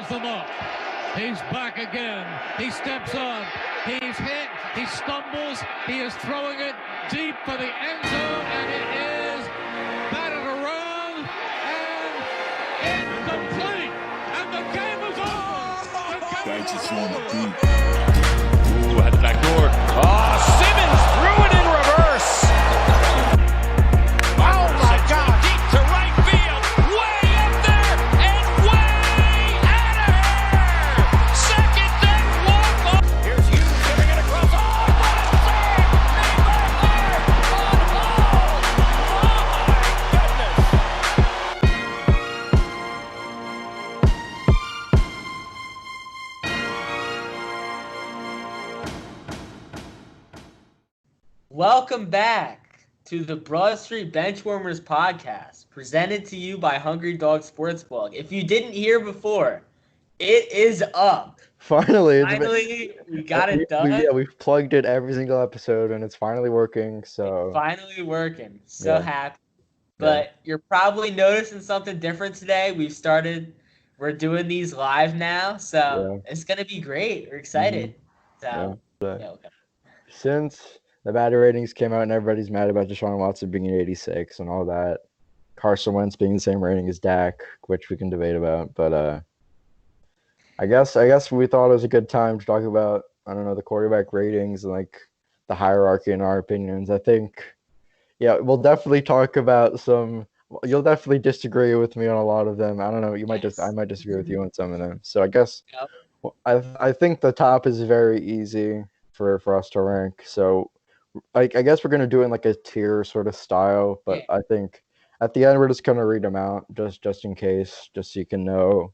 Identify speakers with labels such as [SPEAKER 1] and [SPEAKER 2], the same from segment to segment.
[SPEAKER 1] gives them up. He's back again. He steps on. He's hit. He stumbles. He is throwing it deep for the end zone, and it is batted around and incomplete. And the game is over.
[SPEAKER 2] That's just on the beat.
[SPEAKER 3] Ooh, had the back door. Oh, Simmons threw it in reverse. Oh my God! Deep to right field, way up there and way out of here. Second and one. Here's Hughes giving it across. Oh, what a save! Made by Carr.
[SPEAKER 4] Welcome back to the Broad Street Benchwarmers podcast, presented to you by Hungry Dog Sportsbook. If you didn't hear before, it is up.
[SPEAKER 5] Finally,
[SPEAKER 4] we got it done.
[SPEAKER 5] We've plugged it every single episode, and it's finally working. So
[SPEAKER 4] finally working. So happy. But you're probably noticing something different today. We're doing these live now, so it's gonna be great. We're excited. Okay.
[SPEAKER 5] Since the Madden ratings came out and everybody's mad about Deshaun Watson being an 86 and all that, Carson Wentz being the same rating as Dak, which we can debate about, but I guess we thought it was a good time to talk about, I don't know, the quarterback ratings and like the hierarchy in our opinions. I think, we'll definitely talk about some. You'll definitely disagree with me on a lot of them. I don't know. I might disagree with you on some of them. So I guess I think the top is very easy for us to rank. So I guess we're gonna do it in like a tier sort of style, but I think at the end we're just gonna read them out just in case, just so you can know.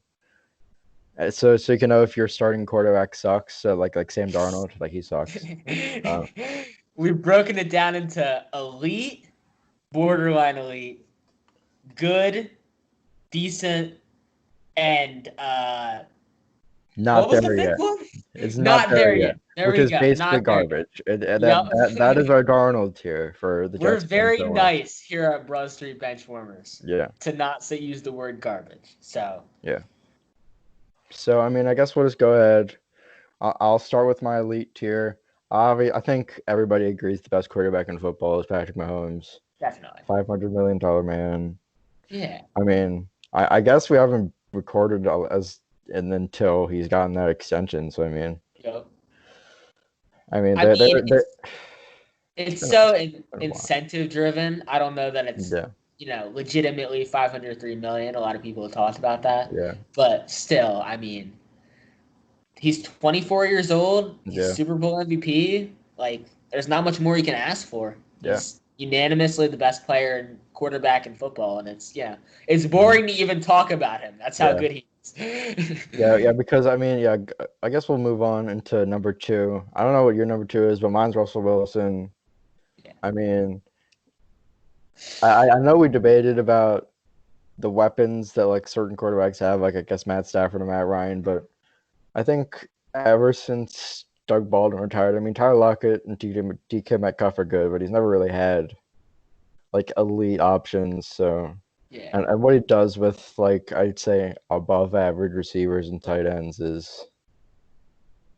[SPEAKER 5] So you can know if your starting quarterback sucks. So like Sam Darnold, like he sucks.
[SPEAKER 4] We've broken it down into elite, borderline elite, good, decent, and
[SPEAKER 5] not there yet. It's not there yet. Which is basically garbage. That is our Darnold tier for the Jets.
[SPEAKER 4] We're very nice here at Broad Street Benchwarmers.
[SPEAKER 5] Yeah.
[SPEAKER 4] To not use the word garbage. So.
[SPEAKER 5] Yeah. So I mean, I guess we'll just go ahead. I'll start with my elite tier. I think everybody agrees the best quarterback in football is Patrick Mahomes.
[SPEAKER 4] Definitely.
[SPEAKER 5] $500 million man.
[SPEAKER 4] Yeah.
[SPEAKER 5] I mean, I guess we haven't recorded until he's gotten that extension. So I mean.
[SPEAKER 4] Yep.
[SPEAKER 5] It's
[SPEAKER 4] so incentive driven. I don't know that it's legitimately $503 million. A lot of people have talked about that.
[SPEAKER 5] Yeah.
[SPEAKER 4] But still, I mean, he's 24 years old. He's Super Bowl MVP. Like, there's not much more you can ask for. He's unanimously the best player and quarterback in football, and it's boring to even talk about him. That's how good he is.
[SPEAKER 5] Because I guess we'll move on into number 2. I don't know what your number 2 is, but mine's Russell Wilson. I mean, I know we debated about the weapons that like certain quarterbacks have, like I guess Matt Stafford and Matt Ryan, but I think ever since Doug Baldwin retired, I mean, Tyler Lockett and DK Metcalf are good, but he's never really had like elite options. So and what he does with like I'd say above average receivers and tight ends is,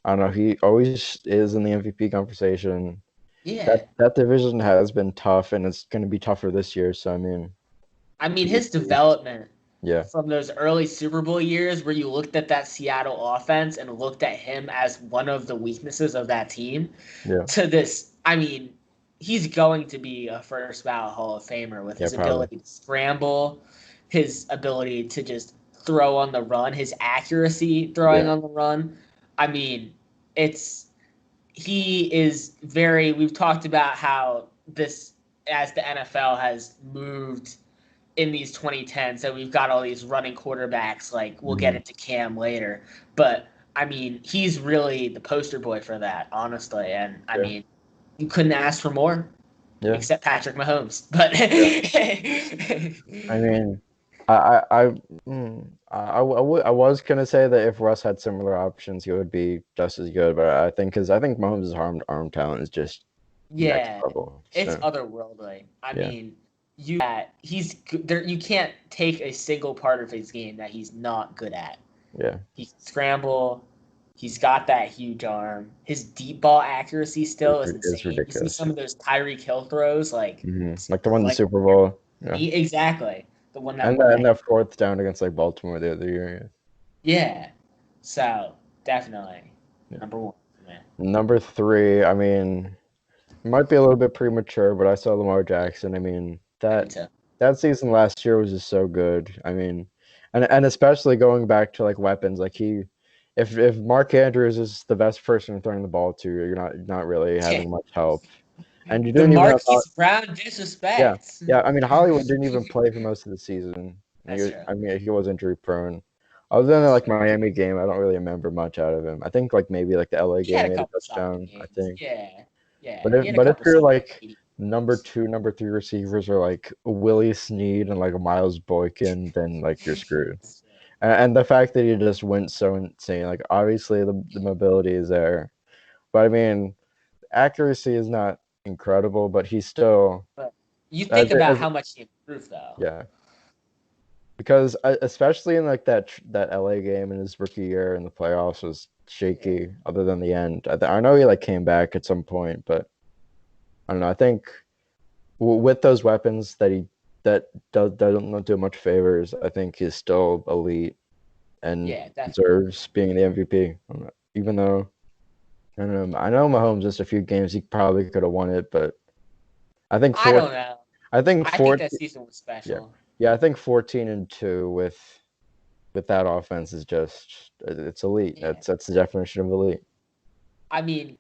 [SPEAKER 5] I don't know, he always is in the MVP conversation. Yeah, that division has been tough, and it's going to be tougher this year. So I mean,
[SPEAKER 4] his development from those early Super Bowl years where you looked at that Seattle offense and looked at him as one of the weaknesses of that team to this, I mean, he's going to be a first ballot Hall of Famer with his ability to scramble, his ability to just throw on the run, his accuracy throwing on the run. I mean, we've talked about how this, as the NFL has moved in these 2010s, so we've got all these running quarterbacks, like we'll get into Cam later, but I mean, he's really the poster boy for that, honestly, and I mean, you couldn't ask for more, except Patrick Mahomes, but
[SPEAKER 5] I mean, I was gonna say that if Russ had similar options, he would be just as good. But I think Mahomes' arm talent is just next level.
[SPEAKER 4] It's otherworldly. I mean, you can't take a single part of his game that he's not good at.
[SPEAKER 5] Yeah.
[SPEAKER 4] He can scramble. He's got that huge arm. His deep ball accuracy still is insane.
[SPEAKER 5] It's ridiculous.
[SPEAKER 4] You see some of those Tyreek Hill throws, like
[SPEAKER 5] like the one in the Super Bowl. Yeah.
[SPEAKER 4] Exactly. The one that
[SPEAKER 5] and that fourth down against like Baltimore the other year.
[SPEAKER 4] Yeah. So definitely number 1. Man.
[SPEAKER 5] Number 3, I mean, it might be a little bit premature, but I saw Lamar Jackson. I mean, that season last year was just so good. I mean, and especially going back to like weapons, like if Mark Andrews is the best person throwing the ball to, you're not really having much help. And you didn't even have
[SPEAKER 4] Brown disrespect.
[SPEAKER 5] Yeah. I mean, Hollywood didn't even play for most of the season.
[SPEAKER 4] That's true.
[SPEAKER 5] I mean, he was injury prone. Other than like Miami game, I don't really remember much out of him. I think like maybe like the LA game, made a touchdown. I think.
[SPEAKER 4] Yeah.
[SPEAKER 5] But if you're like number 2, number 3 receivers are like Willie Snead and like Miles Boykin, then like you're screwed. And the fact that he just went so insane, like obviously the mobility is there, but I mean, accuracy is not incredible, but he's still.
[SPEAKER 4] But you think about how much he improved, though.
[SPEAKER 5] Yeah. Because especially in like that LA game in his rookie year in the playoffs was shaky. Other than the end, I know he like came back at some point, but I don't know. I think with those weapons that doesn't do much favors, I think he's still elite and deserves being the MVP. Even though I don't know, I know Mahomes just a few games he probably could have won it, but I think
[SPEAKER 4] I don't know.
[SPEAKER 5] I think
[SPEAKER 4] that season was special.
[SPEAKER 5] Yeah, I think 14-2 with that offense is just it's elite. Yeah. That's the definition of elite.
[SPEAKER 4] I mean,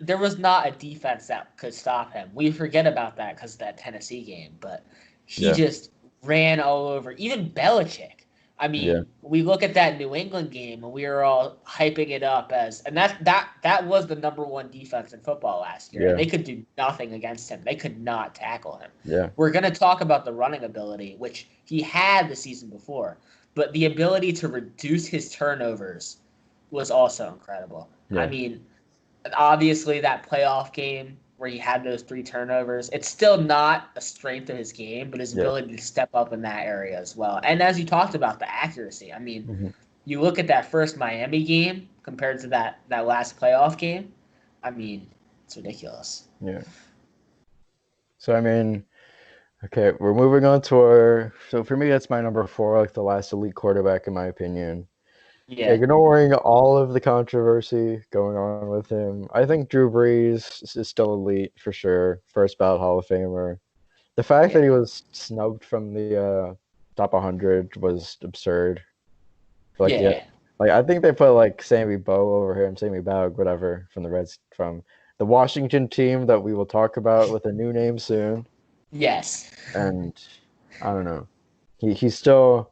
[SPEAKER 4] there was not a defense that could stop him. We forget about that because of that Tennessee game, but he just ran all over. Even Belichick. I mean, we look at that New England game and we were all hyping it up and that was the number 1 defense in football last year. Yeah. And they could do nothing against him. They could not tackle him.
[SPEAKER 5] Yeah.
[SPEAKER 4] We're going to talk about the running ability, which he had the season before, but the ability to reduce his turnovers was also incredible. Yeah. I mean, obviously that playoff game where he had those 3 turnovers, it's still not a strength of his game, but his ability to step up in that area as well. And as you talked about, the accuracy. I mean, you look at that first Miami game compared to that last playoff game, I mean, it's ridiculous.
[SPEAKER 5] Yeah. So, I mean, okay, we're moving on to so for me, that's my number 4, like the last elite quarterback in my opinion. Yeah, ignoring all of the controversy going on with him, I think Drew Brees is still elite for sure. First ballot Hall of Famer. The fact that he was snubbed from the top 100 was absurd. Like, like I think they put like Sammy Baug, whatever, from the Washington team that we will talk about with a new name soon.
[SPEAKER 4] Yes.
[SPEAKER 5] And I don't know. He's still.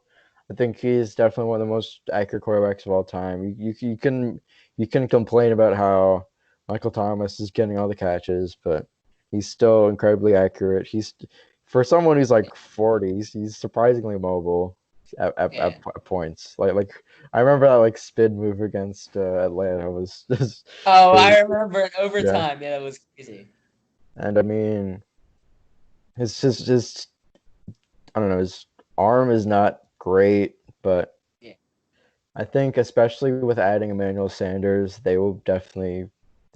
[SPEAKER 5] I think he's definitely one of the most accurate quarterbacks of all time. You can complain about how Michael Thomas is getting all the catches, but he's still incredibly accurate. He's for someone who's like 40, he's surprisingly mobile at points. Like I remember that like spin move against Atlanta was.
[SPEAKER 4] I remember in overtime. Yeah, that was crazy.
[SPEAKER 5] And I mean, his I don't know. His arm is not great, but I think especially with adding Emmanuel Sanders, they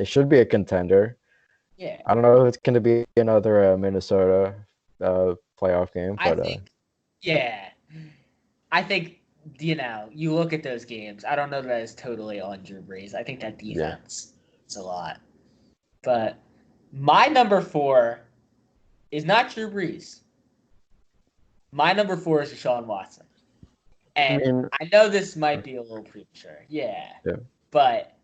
[SPEAKER 5] should be a contender.
[SPEAKER 4] Yeah.
[SPEAKER 5] I don't know if it's going to be another Minnesota playoff game, but
[SPEAKER 4] I think you look at those games. I don't know that it's totally on Drew Brees. I think that defense is a lot. But my number 4 is not Drew Brees. My number 4 is Deshaun Watson. And I know this might be a little premature. Yeah. But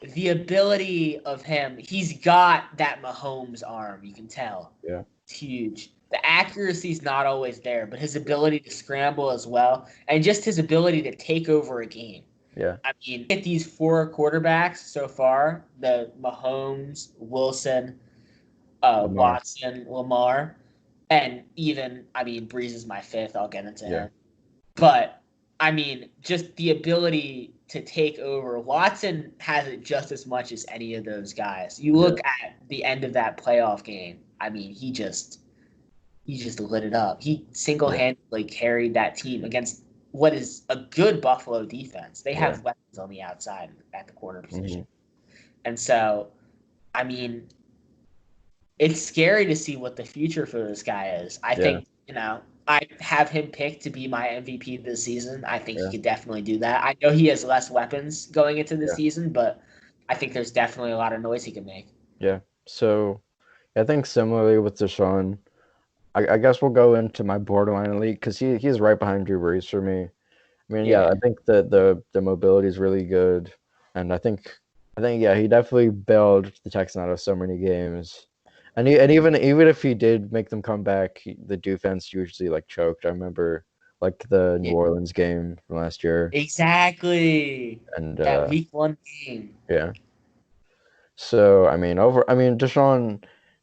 [SPEAKER 4] the ability of him, he's got that Mahomes arm, you can tell.
[SPEAKER 5] Yeah.
[SPEAKER 4] It's huge. The accuracy's not always there, but his ability to scramble as well, and just his ability to take over a game.
[SPEAKER 5] Yeah.
[SPEAKER 4] I mean, at these 4 quarterbacks so far, the Mahomes, Wilson, Watson, Lamar. And even, Brees is my 5th. I'll get into him. But, just the ability to take over. Watson has it just as much as any of those guys. You look at the end of that playoff game. He just lit it up. He single-handedly carried that team against what is a good Buffalo defense. They have weapons on the outside at the corner position. Mm-hmm. And so, I mean, it's scary to see what the future for this guy is. I think, I have him picked to be my MVP this season. I think he could definitely do that. I know he has less weapons going into the season, but I think there's definitely a lot of noise he can make.
[SPEAKER 5] Yeah. So I think similarly with Deshaun, I guess we'll go into my borderline elite because he's right behind Drew Brees for me. I mean, I think that the mobility is really good, and I think he definitely bailed the Texans out of so many games. And even if he did make them come back, the defense usually like choked. I remember like the New Orleans game from last year.
[SPEAKER 4] Exactly.
[SPEAKER 5] And
[SPEAKER 4] that week 1 game.
[SPEAKER 5] Yeah. So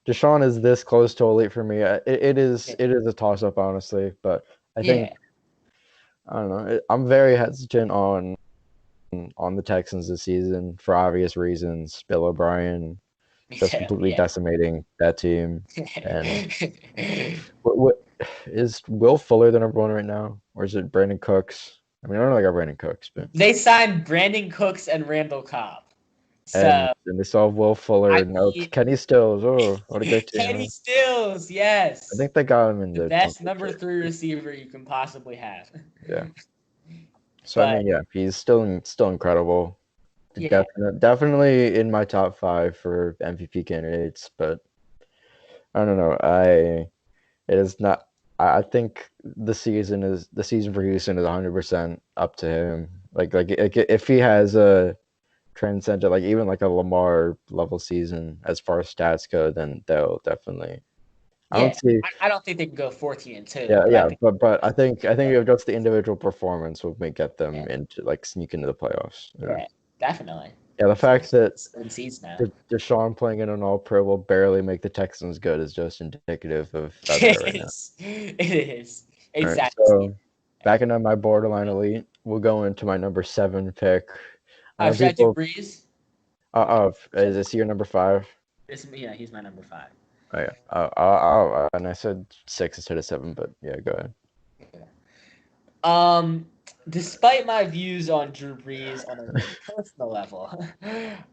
[SPEAKER 5] Deshaun is this close to elite for me. It is a toss up, honestly, but I think I don't know. I'm very hesitant on the Texans this season for obvious reasons. Bill O'Brien just completely decimating that team. And what is Will Fuller the number one right now, or is it Brandon Cooks? I mean, I don't know. I got Brandon Cooks, but
[SPEAKER 4] they signed Brandon Cooks and Randall Cobb.
[SPEAKER 5] And they saw Will Fuller. Kenny Stills. Oh, what a great team!
[SPEAKER 4] Kenny Stills, yes.
[SPEAKER 5] I think they got him in
[SPEAKER 4] the best number 3 receiver you can possibly have.
[SPEAKER 5] Yeah. So I mean, he's still incredible. Yeah. Definitely in my top 5 for MVP candidates, but I don't know. It is not. I think the season for Houston is 100% up to him. Like if he has a transcendent, like even like a Lamar level season as far as stats go, then they'll definitely.
[SPEAKER 4] I don't think they can go 14-2.
[SPEAKER 5] But I think just the individual performance will get them into like sneak into the playoffs.
[SPEAKER 4] Yeah, definitely.
[SPEAKER 5] Yeah, the fact that
[SPEAKER 4] now.
[SPEAKER 5] Deshaun playing in an All-Pro will barely make the Texans good is just indicative of that right now.
[SPEAKER 4] It is. Exactly.
[SPEAKER 5] Right, so back into my borderline elite, we'll go into my number 7 pick.
[SPEAKER 4] Should I do Brees?
[SPEAKER 5] Is this your number 5?
[SPEAKER 4] He's my number 5.
[SPEAKER 5] Oh yeah. And I said 6 instead of 7, but yeah, go
[SPEAKER 4] ahead. Despite my views on Drew Brees on a personal level,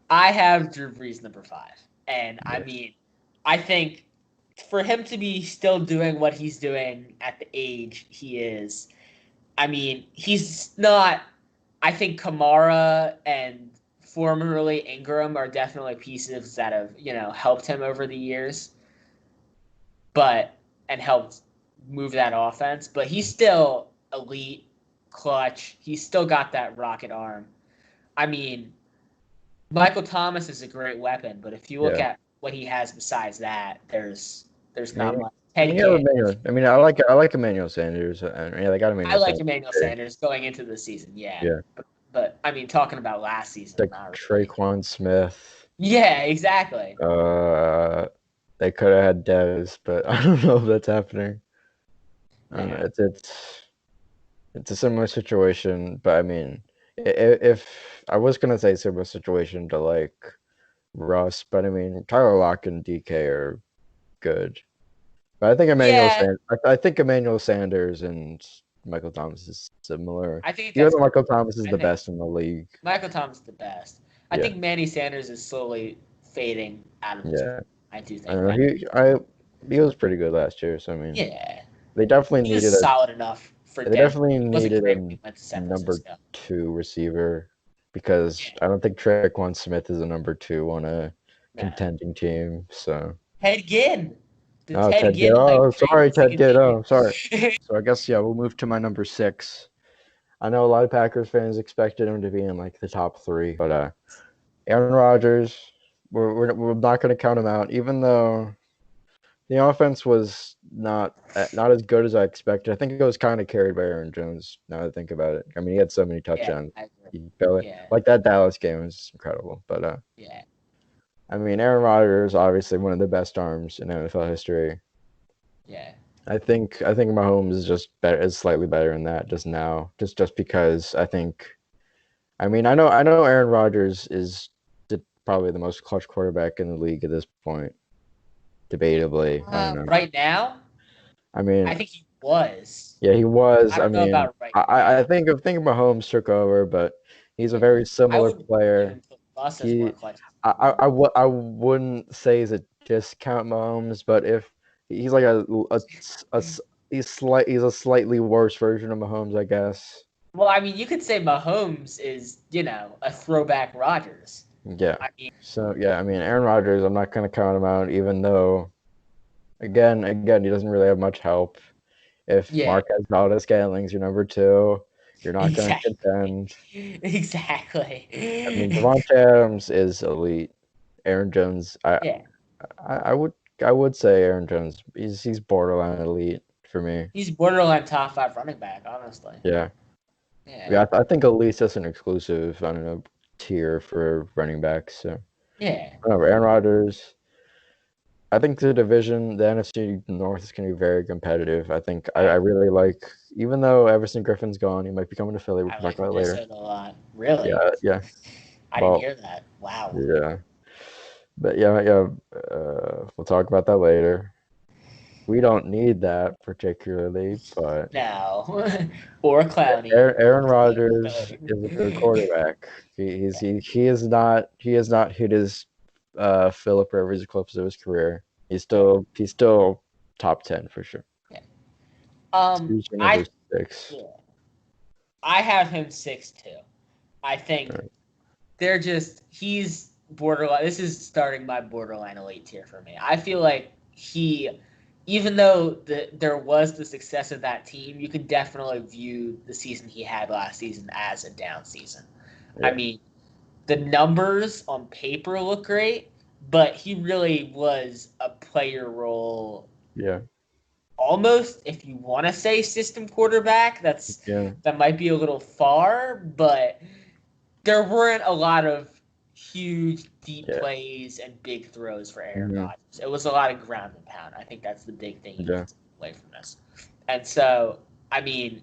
[SPEAKER 4] I have Drew Brees number 5. And I mean, I think for him to be still doing what he's doing at the age he is, I mean, he's not. I think Kamara and formerly Ingram are definitely pieces that have, helped him over the years, and helped move that offense. But he's still elite, clutch. He's still got that rocket arm. I mean, Michael Thomas is a great weapon, but if you look at what he has besides that, there's not much.
[SPEAKER 5] I like Emmanuel Sanders. They got Emmanuel.
[SPEAKER 4] I like Emmanuel Sanders going into the season. Yeah. But I mean, talking about last season,
[SPEAKER 5] like Traquan Smith.
[SPEAKER 4] Yeah, exactly.
[SPEAKER 5] They could have had Dez, but I don't know if that's happening. It's a similar situation, but I mean, if I was gonna say similar situation to like Russ, but I mean, Tyler Lockett and DK are good. But I think Emmanuel Sanders and Michael Thomas is similar.
[SPEAKER 4] I think
[SPEAKER 5] Michael Thomas is the best in the league.
[SPEAKER 4] Michael Thomas is the best. I think Manny Sanders is slowly fading out of this. Yeah. I do think.
[SPEAKER 5] I don't know. He was pretty good last year, so I mean.
[SPEAKER 4] Yeah.
[SPEAKER 5] They definitely needed
[SPEAKER 4] solid enough for
[SPEAKER 5] They definitely needed a number 2 receiver because I don't think Traquan Smith is a number 2 on a contending team. So.
[SPEAKER 4] Ted Ginn.
[SPEAKER 5] Ted Ginn. Oh, sorry, Ted Ginn. Oh, sorry. So I guess we'll move to my number 6. I know a lot of Packers fans expected him to be in like the top 3, but Aaron Rodgers, we're not going to count him out, even though the offense was not as good as I expected. I think it was kind of carried by Aaron Jones. Now that I think about it, I mean, he had so many touchdowns. Like that Dallas game was incredible, but I mean, Aaron Rodgers is obviously one of the best arms in NFL history.
[SPEAKER 4] Yeah.
[SPEAKER 5] I think Mahomes is just better, is slightly better than that just now, just because I think. I mean, I know Aaron Rodgers is probably the most clutch quarterback in the league at this point, debatably. I don't know.
[SPEAKER 4] Right now.
[SPEAKER 5] I mean,
[SPEAKER 4] I think was.
[SPEAKER 5] Yeah, he was.
[SPEAKER 4] I don't know
[SPEAKER 5] mean,
[SPEAKER 4] about right
[SPEAKER 5] I
[SPEAKER 4] now.
[SPEAKER 5] think Mahomes took over, but he's a very
[SPEAKER 4] I
[SPEAKER 5] similar
[SPEAKER 4] would
[SPEAKER 5] player.
[SPEAKER 4] even put Russ as more
[SPEAKER 5] He,
[SPEAKER 4] clutch.
[SPEAKER 5] I wouldn't say he's a discount Mahomes, but if he's like he's a slightly worse version of Mahomes, I guess.
[SPEAKER 4] Well, I mean, you could say Mahomes is, a throwback Rodgers.
[SPEAKER 5] Yeah.
[SPEAKER 4] I mean,
[SPEAKER 5] So yeah, I mean, Aaron Rodgers, I'm not gonna count him out, even though, again, he doesn't really have much help. If
[SPEAKER 4] yeah,
[SPEAKER 5] Marquez Valdez-Scantling's your number two, you're not gonna
[SPEAKER 4] exactly.
[SPEAKER 5] contend.
[SPEAKER 4] Exactly.
[SPEAKER 5] I mean, Devontae Adams is elite. Aaron Jones,
[SPEAKER 4] Yeah,
[SPEAKER 5] I would say Aaron Jones. He's borderline elite for me.
[SPEAKER 4] he's borderline top 5 running back, honestly.
[SPEAKER 5] Yeah.
[SPEAKER 4] Yeah.
[SPEAKER 5] Yeah, I think elite's just an exclusive, I don't know, tier for running backs. So
[SPEAKER 4] Yeah.
[SPEAKER 5] Aaron Rodgers. I think the division, the NFC North, is going to be very competitive. I think I really like, even though Everson Griffin's gone, he might be coming to Philly. We'll
[SPEAKER 4] I
[SPEAKER 5] talk
[SPEAKER 4] like
[SPEAKER 5] about it later.
[SPEAKER 4] Minnesota a lot. Really?
[SPEAKER 5] Yeah.
[SPEAKER 4] I
[SPEAKER 5] Well,
[SPEAKER 4] didn't hear that. Wow.
[SPEAKER 5] Yeah. But yeah. We'll talk about that later. We don't need that particularly, but
[SPEAKER 4] No. Or Clowney.
[SPEAKER 5] Aaron Rodgers is a good quarterback. He has not hit his Phillip Rivers clips of his career. He's still top 10 for sure.
[SPEAKER 4] Yeah.
[SPEAKER 5] He's number 6.
[SPEAKER 4] Yeah. I have him 6 too. I think he's borderline. This is starting my borderline elite tier for me. I feel like even though there was the success of that team, you could definitely view the season he had last season as a down season. Yeah. I mean, the numbers on paper look great, but he really was a player role.
[SPEAKER 5] Yeah.
[SPEAKER 4] Almost, if you want to say system quarterback, that might be a little far, but there weren't a lot of huge, deep plays and big throws for Aaron Rodgers. It was a lot of ground and pound. I think that's the big thing you need to take away from this. And so, I mean,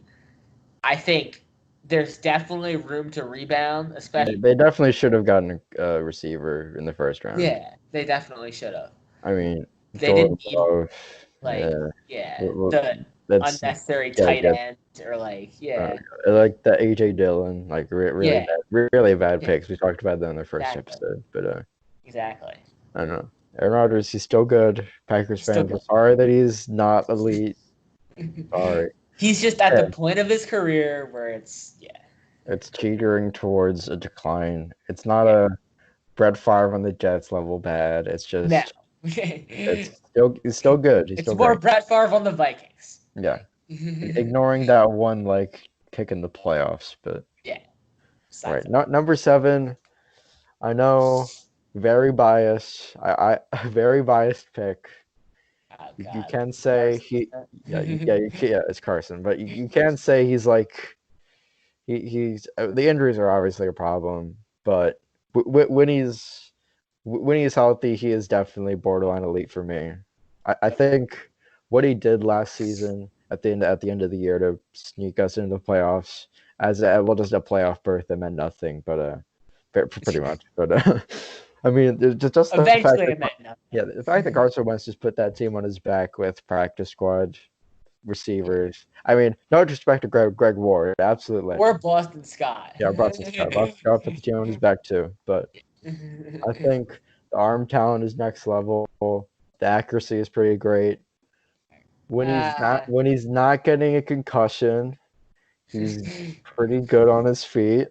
[SPEAKER 4] I think there's definitely room to rebound, especially.
[SPEAKER 5] They definitely should have gotten a receiver in the first round.
[SPEAKER 4] Yeah, they definitely should have.
[SPEAKER 5] I mean,
[SPEAKER 4] they didn't need the unnecessary tight end or like
[SPEAKER 5] the AJ Dillon, like really bad picks. We talked about that in the first episode, but
[SPEAKER 4] exactly.
[SPEAKER 5] I don't know. Aaron Rodgers, he's still good. Packers fans are sorry that he's not elite. Sorry.
[SPEAKER 4] He's just at the point of his career where it's
[SPEAKER 5] teetering towards a decline. It's not a Brett Favre on the Jets level bad. It's just it's still good. He's
[SPEAKER 4] it's
[SPEAKER 5] still
[SPEAKER 4] more
[SPEAKER 5] great.
[SPEAKER 4] Brett Favre on the Vikings.
[SPEAKER 5] Yeah. Ignoring that one kick in the playoffs, but right. Not number 7. I know, very biased. I very biased pick.
[SPEAKER 4] Oh,
[SPEAKER 5] you can say it's Carson, but you can say he's like he's the injuries are obviously a problem, but when he's healthy, he is definitely borderline elite for me. I think what he did last season at the end of the year to sneak us into the playoffs just a playoff berth that meant nothing, but pretty much. But I mean, just the fact the fact that Carson Wentz just put that team on his back with practice squad receivers. I mean, no disrespect to Greg Ward, absolutely.
[SPEAKER 4] Or Boston Scott.
[SPEAKER 5] Yeah, Boston Scott put the team on his back too. But I think the arm talent is next level. The accuracy is pretty great. When he's not getting a concussion, he's pretty good on his feet.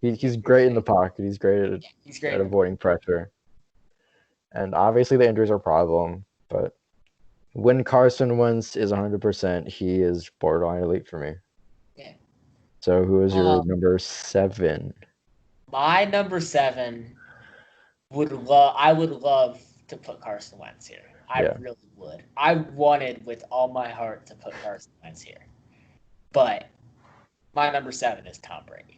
[SPEAKER 5] He's great in the pocket. He's great at avoiding pressure. And obviously the injuries are a problem, but when Carson Wentz is 100%, he is borderline elite for me.
[SPEAKER 4] Yeah.
[SPEAKER 5] So who is your number 7?
[SPEAKER 4] My number 7 I would love to put Carson Wentz here. I really would. I wanted with all my heart to put Carson Wentz here. But my number 7 is Tom Brady.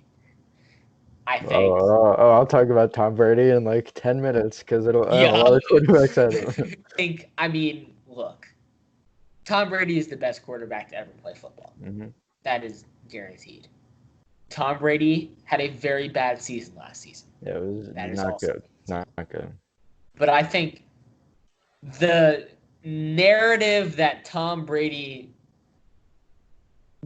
[SPEAKER 4] I think.
[SPEAKER 5] I'll talk about Tom Brady in like 10 minutes because it'll a lot of quarterbacks
[SPEAKER 4] look, Tom Brady is the best quarterback to ever play football.
[SPEAKER 5] Mm-hmm.
[SPEAKER 4] That is guaranteed. Tom Brady had a very bad season last season.
[SPEAKER 5] Yeah, it was not good. Not good.
[SPEAKER 4] But I think the narrative that Tom Brady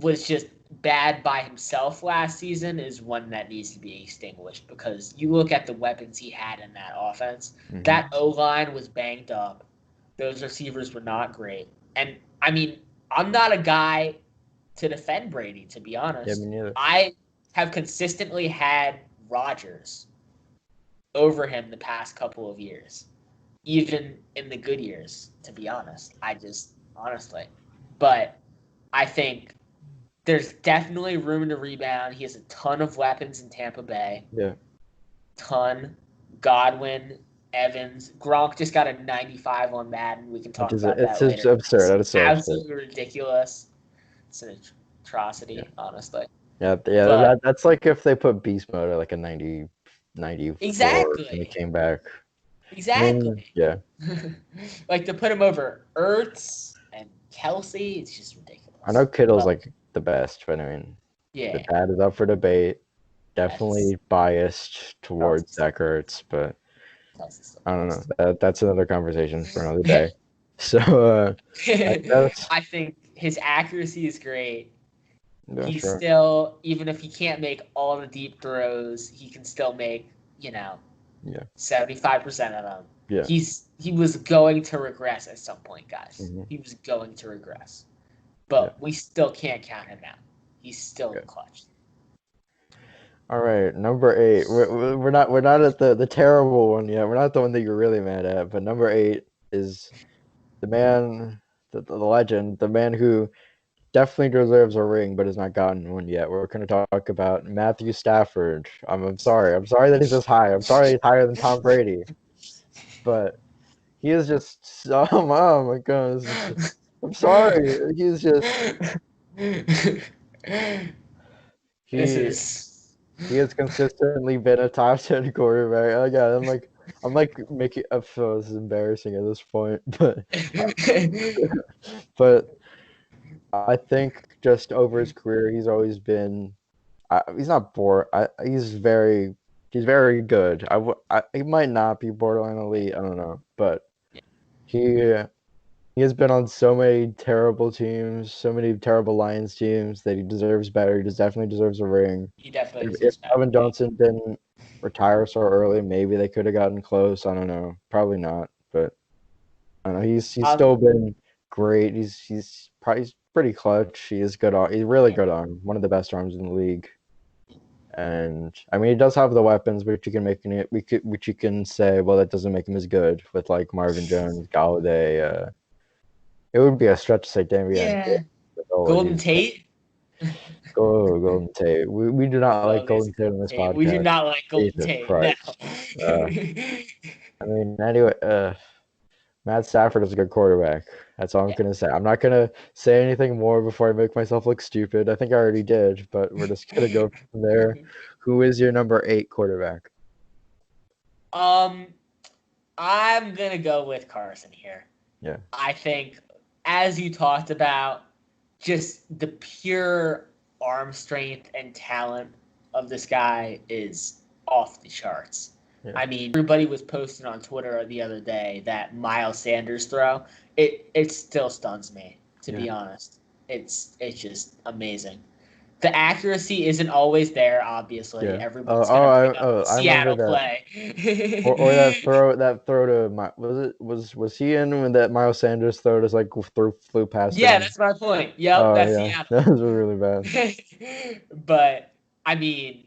[SPEAKER 4] was just bad by himself last season is one that needs to be extinguished, because you look at the weapons he had in that offense. Mm-hmm. That O-line was banged up. Those receivers were not great. And, I mean, I'm not a guy to defend Brady, to be honest.
[SPEAKER 5] Yeah, me neither.
[SPEAKER 4] I have consistently had Rodgers over him the past couple of years, even in the good years, to be honest. Honestly. But I think there's definitely room to rebound. He has a ton of weapons in Tampa Bay.
[SPEAKER 5] Yeah.
[SPEAKER 4] Ton. Godwin, Evans. Gronk just got a 95 on Madden. We can talk about that later.
[SPEAKER 5] It's absurd. It's
[SPEAKER 4] absolutely ridiculous. It's an atrocity, honestly.
[SPEAKER 5] Yeah, but, that's like if they put Beast Mode at like a 94
[SPEAKER 4] exactly.
[SPEAKER 5] and he came back.
[SPEAKER 4] Exactly.
[SPEAKER 5] I mean, yeah.
[SPEAKER 4] Like, to put him over Ertz and Kelsey, it's just ridiculous.
[SPEAKER 5] I know Kittle's like the best, but I mean,
[SPEAKER 4] yeah,
[SPEAKER 5] that is up for debate. Definitely biased towards Zach Ertz, but I don't know. That's another conversation for another day. So
[SPEAKER 4] I think his accuracy is great. Yeah, he's still, even if he can't make all the deep throws, he can still make 75% of them.
[SPEAKER 5] Yeah.
[SPEAKER 4] He was going to regress at some point, guys. Mm-hmm. He was going to regress. But we still can't count him out. He's still in clutch.
[SPEAKER 5] All right, number 8. We're not at the terrible one yet. We're not the one that you're really mad at. But number 8 is the man, the legend, the man who definitely deserves a ring, but has not gotten one yet. We're going to talk about Matthew Stafford. I'm sorry that he's this high. I'm sorry he's higher than Tom Brady, but he is just oh my goodness. I'm sorry. He's just he has consistently been a top 10 quarterback. Again, I'm making up. So this is embarrassing at this point, but I think just over his career, he's always been. He's not bored. He's very good. He might not be borderline elite. I don't know, but he has been on so many terrible teams, so many terrible Lions teams that he deserves better. He definitely deserves a ring.
[SPEAKER 4] He definitely deserves better.
[SPEAKER 5] If Calvin Johnson didn't retire so early, maybe they could have gotten close. I don't know. Probably not, but I don't know. He's still been great. He's pretty clutch. He's really good on one of the best arms in the league. And I mean, he does have the weapons, which you can which you can say, well, that doesn't make him as good with like Marvin Jones, Galladay. It would be a stretch to say, damn,
[SPEAKER 4] Golden Tate.
[SPEAKER 5] Golden Tate. We do not like Golden Tate on this podcast.
[SPEAKER 4] We do not like Golden Tate. No.
[SPEAKER 5] I mean, anyway, Matt Stafford is a good quarterback. That's all I'm going to say. I'm not going to say anything more before I make myself look stupid. I think I already did, but we're just going to go from there. Who is your number 8 quarterback?
[SPEAKER 4] I'm going to go with Carson here.
[SPEAKER 5] Yeah.
[SPEAKER 4] I think, as you talked about, just the pure arm strength and talent of this guy is off the charts. Yeah. I mean, everybody was posting on Twitter the other day that Miles Sanders throw. It still stuns me, to be honest. It's just amazing. The accuracy isn't always there, obviously.
[SPEAKER 5] Yeah.
[SPEAKER 4] Everyone's Seattle play.
[SPEAKER 5] or that throw to was he in when that Miles Sanders throw just like flew past him?
[SPEAKER 4] Yeah, that's my point. Yep, that's Seattle.
[SPEAKER 5] That was really bad.
[SPEAKER 4] But I mean,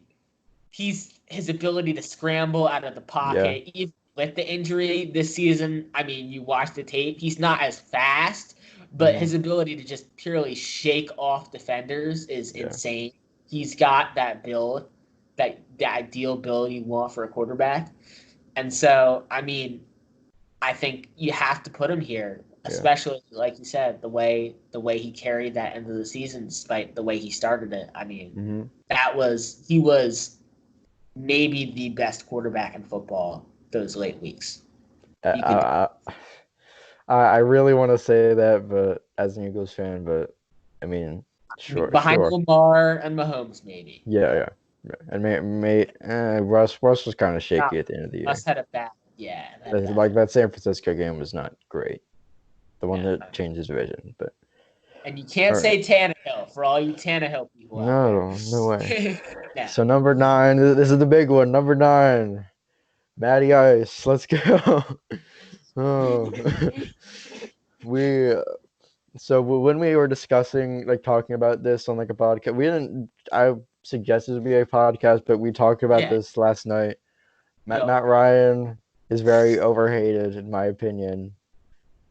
[SPEAKER 4] his ability to scramble out of the pocket, even with the injury this season. I mean, you watch the tape; he's not as fast. But his ability to just purely shake off defenders is insane. He's got that build, the ideal build you want for a quarterback. And so, I mean, I think you have to put him here, especially, like you said, the way he carried that into the season, despite the way he started it. I mean, he was maybe the best quarterback in football those late weeks.
[SPEAKER 5] I really want to say that, but as an Eagles fan, but I mean, sure.
[SPEAKER 4] Behind Lamar and Mahomes, maybe.
[SPEAKER 5] Yeah. And Russ was kind of shaky at the end of the year.
[SPEAKER 4] Russ had a bad,
[SPEAKER 5] like that San Francisco game was not great. The one that changed his vision, but
[SPEAKER 4] And you can't say Tannehill for all you Tannehill people.
[SPEAKER 5] No way.
[SPEAKER 4] No.
[SPEAKER 5] So number 9, this is the big one. Number 9, Matty Ice. Let's go. Oh. So when we were discussing, like, talking about this on like a podcast, I suggested it be a podcast, but we talked about this last night. Matt Ryan is very overhated, in my opinion.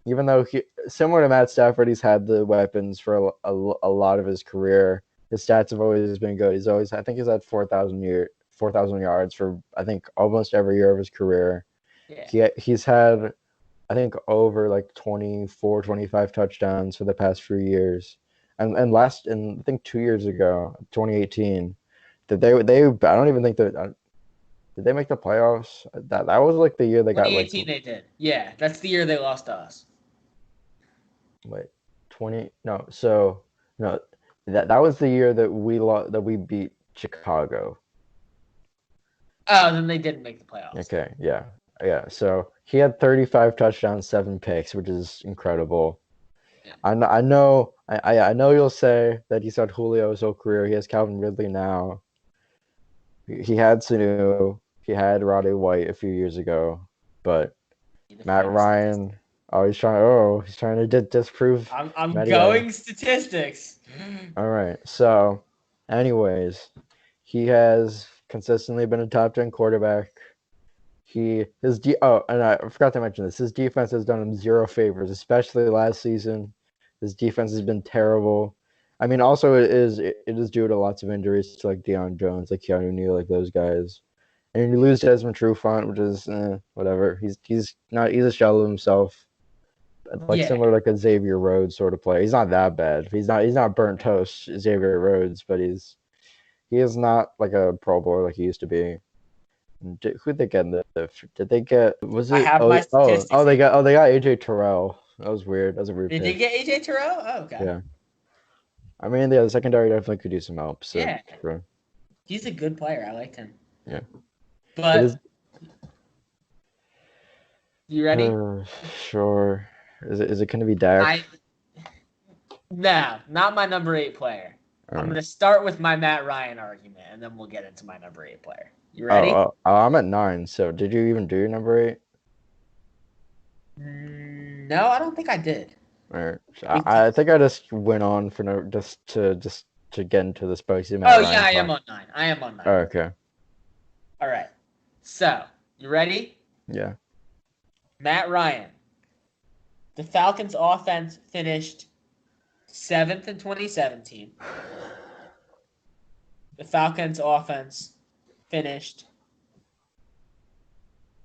[SPEAKER 5] Even though similar to Matt Stafford, he's had the weapons for a lot of his career. His stats have always been good. I think he's had 4,000 yards for, I think, almost every year of his career. Yeah. He's had, I think, over like 24, 25 touchdowns for the past few years. And I think 2 years ago, 2018, I don't even think that. Did they make the playoffs? That was like the year they got.
[SPEAKER 4] 2018 they did. Yeah, that's the year they lost to us.
[SPEAKER 5] Wait, 20? No, so no, that was the year that we beat Chicago.
[SPEAKER 4] Oh, then they didn't make the playoffs.
[SPEAKER 5] Okay, yeah. So he had 35 touchdowns, 7 picks, which is incredible. Yeah. I know you'll say that he's had Julio his whole career. He has Calvin Ridley now. He had Sanu. He had Roddy White a few years ago, but Matt Ryan. He's trying to disprove.
[SPEAKER 4] I'm going statistics.
[SPEAKER 5] All right. So, anyways, he has consistently been a top 10 quarterback. And I forgot to mention this. His defense has done him zero favors, especially last season. His defense has been terrible. I mean, also it is due to lots of injuries to like Deion Jones, like Keanu Neal, like those guys. And you lose Desmond Trufant, which is whatever. He's a shell of himself. Similar like a Xavier Rhodes sort of player. He's not that bad. He's not burnt toast Xavier Rhodes, but he is not like a Pro Bowler like he used to be. Who'd they get? Did they get? Was it?
[SPEAKER 4] I have my statistics.
[SPEAKER 5] They got AJ Terrell. That was weird. That was a weird.
[SPEAKER 4] Did they get AJ Terrell? Oh, okay.
[SPEAKER 5] Yeah. I mean, the secondary definitely could use some help. So,
[SPEAKER 4] yeah.
[SPEAKER 5] Sure.
[SPEAKER 4] He's a good player. I liked him.
[SPEAKER 5] Yeah.
[SPEAKER 4] But you ready?
[SPEAKER 5] Sure. Is it going to be Dak?
[SPEAKER 4] No, not my number 8 player. I'm going to start with my Matt Ryan argument, and then we'll get into my number 8 player. You ready?
[SPEAKER 5] I'm at 9. So did you even do your number 8?
[SPEAKER 4] No, I don't think I did.
[SPEAKER 5] All right. I think I just went on for just to get into the spicy Matt Ryan.
[SPEAKER 4] Oh yeah, I am on 9.
[SPEAKER 5] Oh, okay.
[SPEAKER 4] All right. So you ready?
[SPEAKER 5] Yeah.
[SPEAKER 4] Matt Ryan. The Falcons' offense finished 7th in 2017. The Falcons' offense finished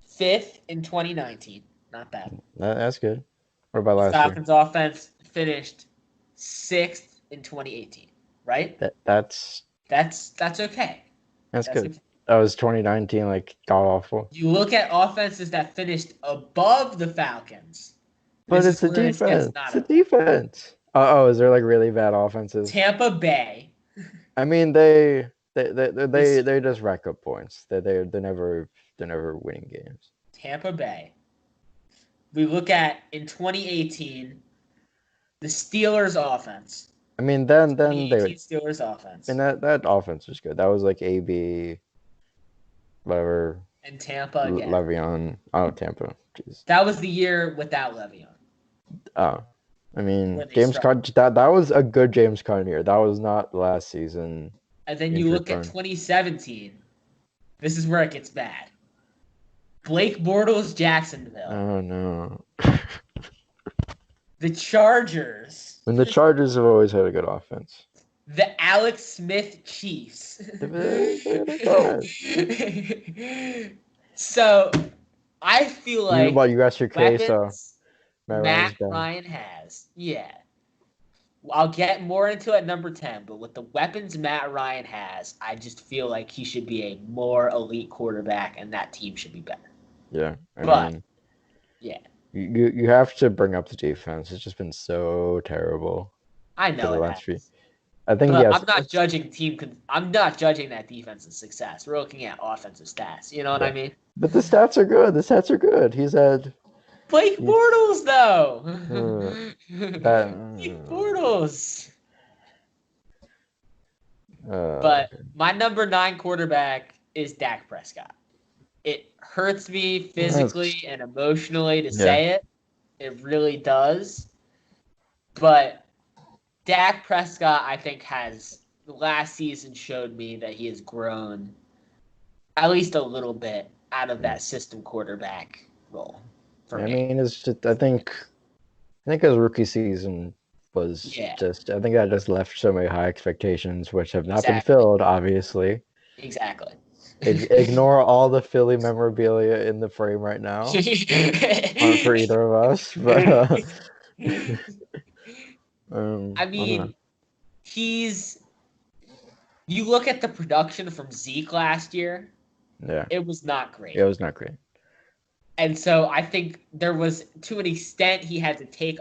[SPEAKER 4] 5th in 2019. Not bad.
[SPEAKER 5] That's good. What about last
[SPEAKER 4] year? Falcons' offense finished 6th in 2018. Right?
[SPEAKER 5] That's
[SPEAKER 4] okay.
[SPEAKER 5] That's good. Okay. That was 2019, like god awful.
[SPEAKER 4] You look at offenses that finished above the Falcons.
[SPEAKER 5] But it's the defense. It's the defense. Is there like really bad offenses?
[SPEAKER 4] Tampa Bay.
[SPEAKER 5] I mean, they just rack up points. They're never winning games.
[SPEAKER 4] Tampa Bay. We look at in 2018, the Steelers offense.
[SPEAKER 5] I mean, then they
[SPEAKER 4] Steelers offense.
[SPEAKER 5] And that offense was good. That was like AB, whatever.
[SPEAKER 4] And Tampa again.
[SPEAKER 5] Le'Veon. Oh, Tampa. Jeez.
[SPEAKER 4] That was the year without Le'Veon.
[SPEAKER 5] Oh, I mean, James Conner. That was a good James Conner year. That was not last season.
[SPEAKER 4] And then you look at 2017. This is where it gets bad. Blake Bortles, Jacksonville.
[SPEAKER 5] Oh no.
[SPEAKER 4] The Chargers.
[SPEAKER 5] And the Chargers have always had a good offense.
[SPEAKER 4] The Alex Smith Chiefs. So, I feel like
[SPEAKER 5] you got your case.
[SPEAKER 4] Matt Ryan has. Yeah. I'll get more into it at number 10, but with the weapons Matt Ryan has, I just feel like he should be a more elite quarterback, and that team should be better.
[SPEAKER 5] Yeah. I mean, you have to bring up the defense. It's just been so terrible.
[SPEAKER 4] I know
[SPEAKER 5] I think
[SPEAKER 4] I'm not judging that defense's success. We're looking at offensive stats. You know what I mean?
[SPEAKER 5] But the stats are good. He's had
[SPEAKER 4] Blake Bortles, though.
[SPEAKER 5] Blake
[SPEAKER 4] Bortles. But my number 9 quarterback is Dak Prescott. It hurts me physically and emotionally to say it. It really does. But Dak Prescott, I think, last season showed me that he has grown at least a little bit out of that system quarterback role.
[SPEAKER 5] I mean, it's just I think his rookie season was just I think that just left so many high expectations, which have not been filled, obviously.
[SPEAKER 4] Exactly.
[SPEAKER 5] Ignore all the Philly memorabilia in the frame right now. For either of us, but
[SPEAKER 4] I mean, you look at the production from Zeke last year.
[SPEAKER 5] Yeah.
[SPEAKER 4] It was not great.
[SPEAKER 5] It was not great.
[SPEAKER 4] And so I think there was, to an extent, he had to take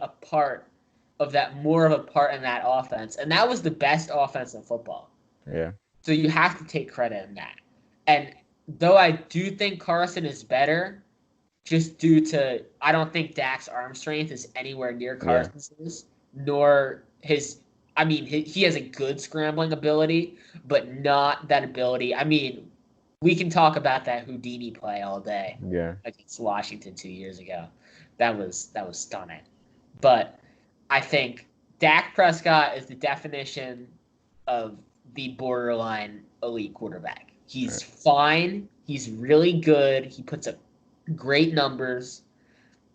[SPEAKER 4] more of a part in that offense. And that was the best offense in football.
[SPEAKER 5] Yeah.
[SPEAKER 4] So you have to take credit in that. And though I do think Carson is better, just due to, I don't think Dak's arm strength is anywhere near Carson's, nor he has a good scrambling ability, but not that ability. I mean, we can talk about that Houdini play all day.
[SPEAKER 5] Yeah.
[SPEAKER 4] Against Washington 2 years ago. That was stunning. But I think Dak Prescott is the definition of the borderline elite quarterback. He's fine. He's really good. He puts up great numbers.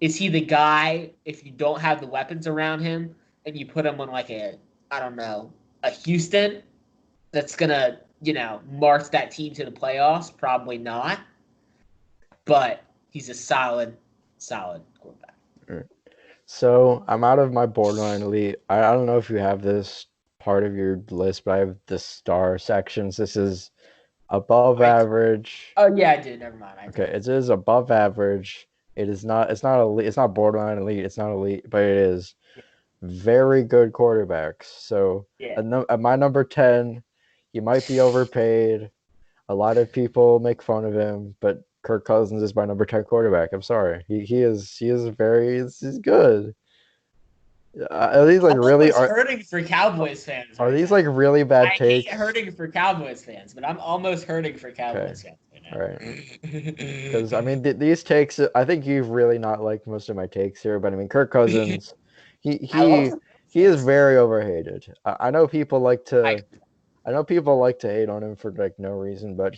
[SPEAKER 4] Is he the guy, if you don't have the weapons around him and you put him on like a Houston that's going to, march that team to the playoffs? Probably not. But he's a solid quarterback.
[SPEAKER 5] So I'm out of my borderline elite. I don't know if you have this part of your list, but I have the star sections. This is above average.
[SPEAKER 4] Oh yeah, I did. Never mind.
[SPEAKER 5] Okay, it is above average. It's not elite. It's not borderline elite. It's not elite, but it is very good quarterbacks. So at my number 10, he might be overpaid. A lot of people make fun of him, but Kirk Cousins is my number 10 quarterback. I'm sorry. He's good. Are these
[SPEAKER 4] hurting for Cowboys fans?
[SPEAKER 5] Are these really bad takes?
[SPEAKER 4] I hate hurting for Cowboys fans, but I'm almost hurting for Cowboys fans.
[SPEAKER 5] All right. Because I mean, these takes. I think you've really not liked most of my takes here, but I mean, Kirk Cousins, he is very overhated. I know people like to. I know people like to hate on him for no reason, but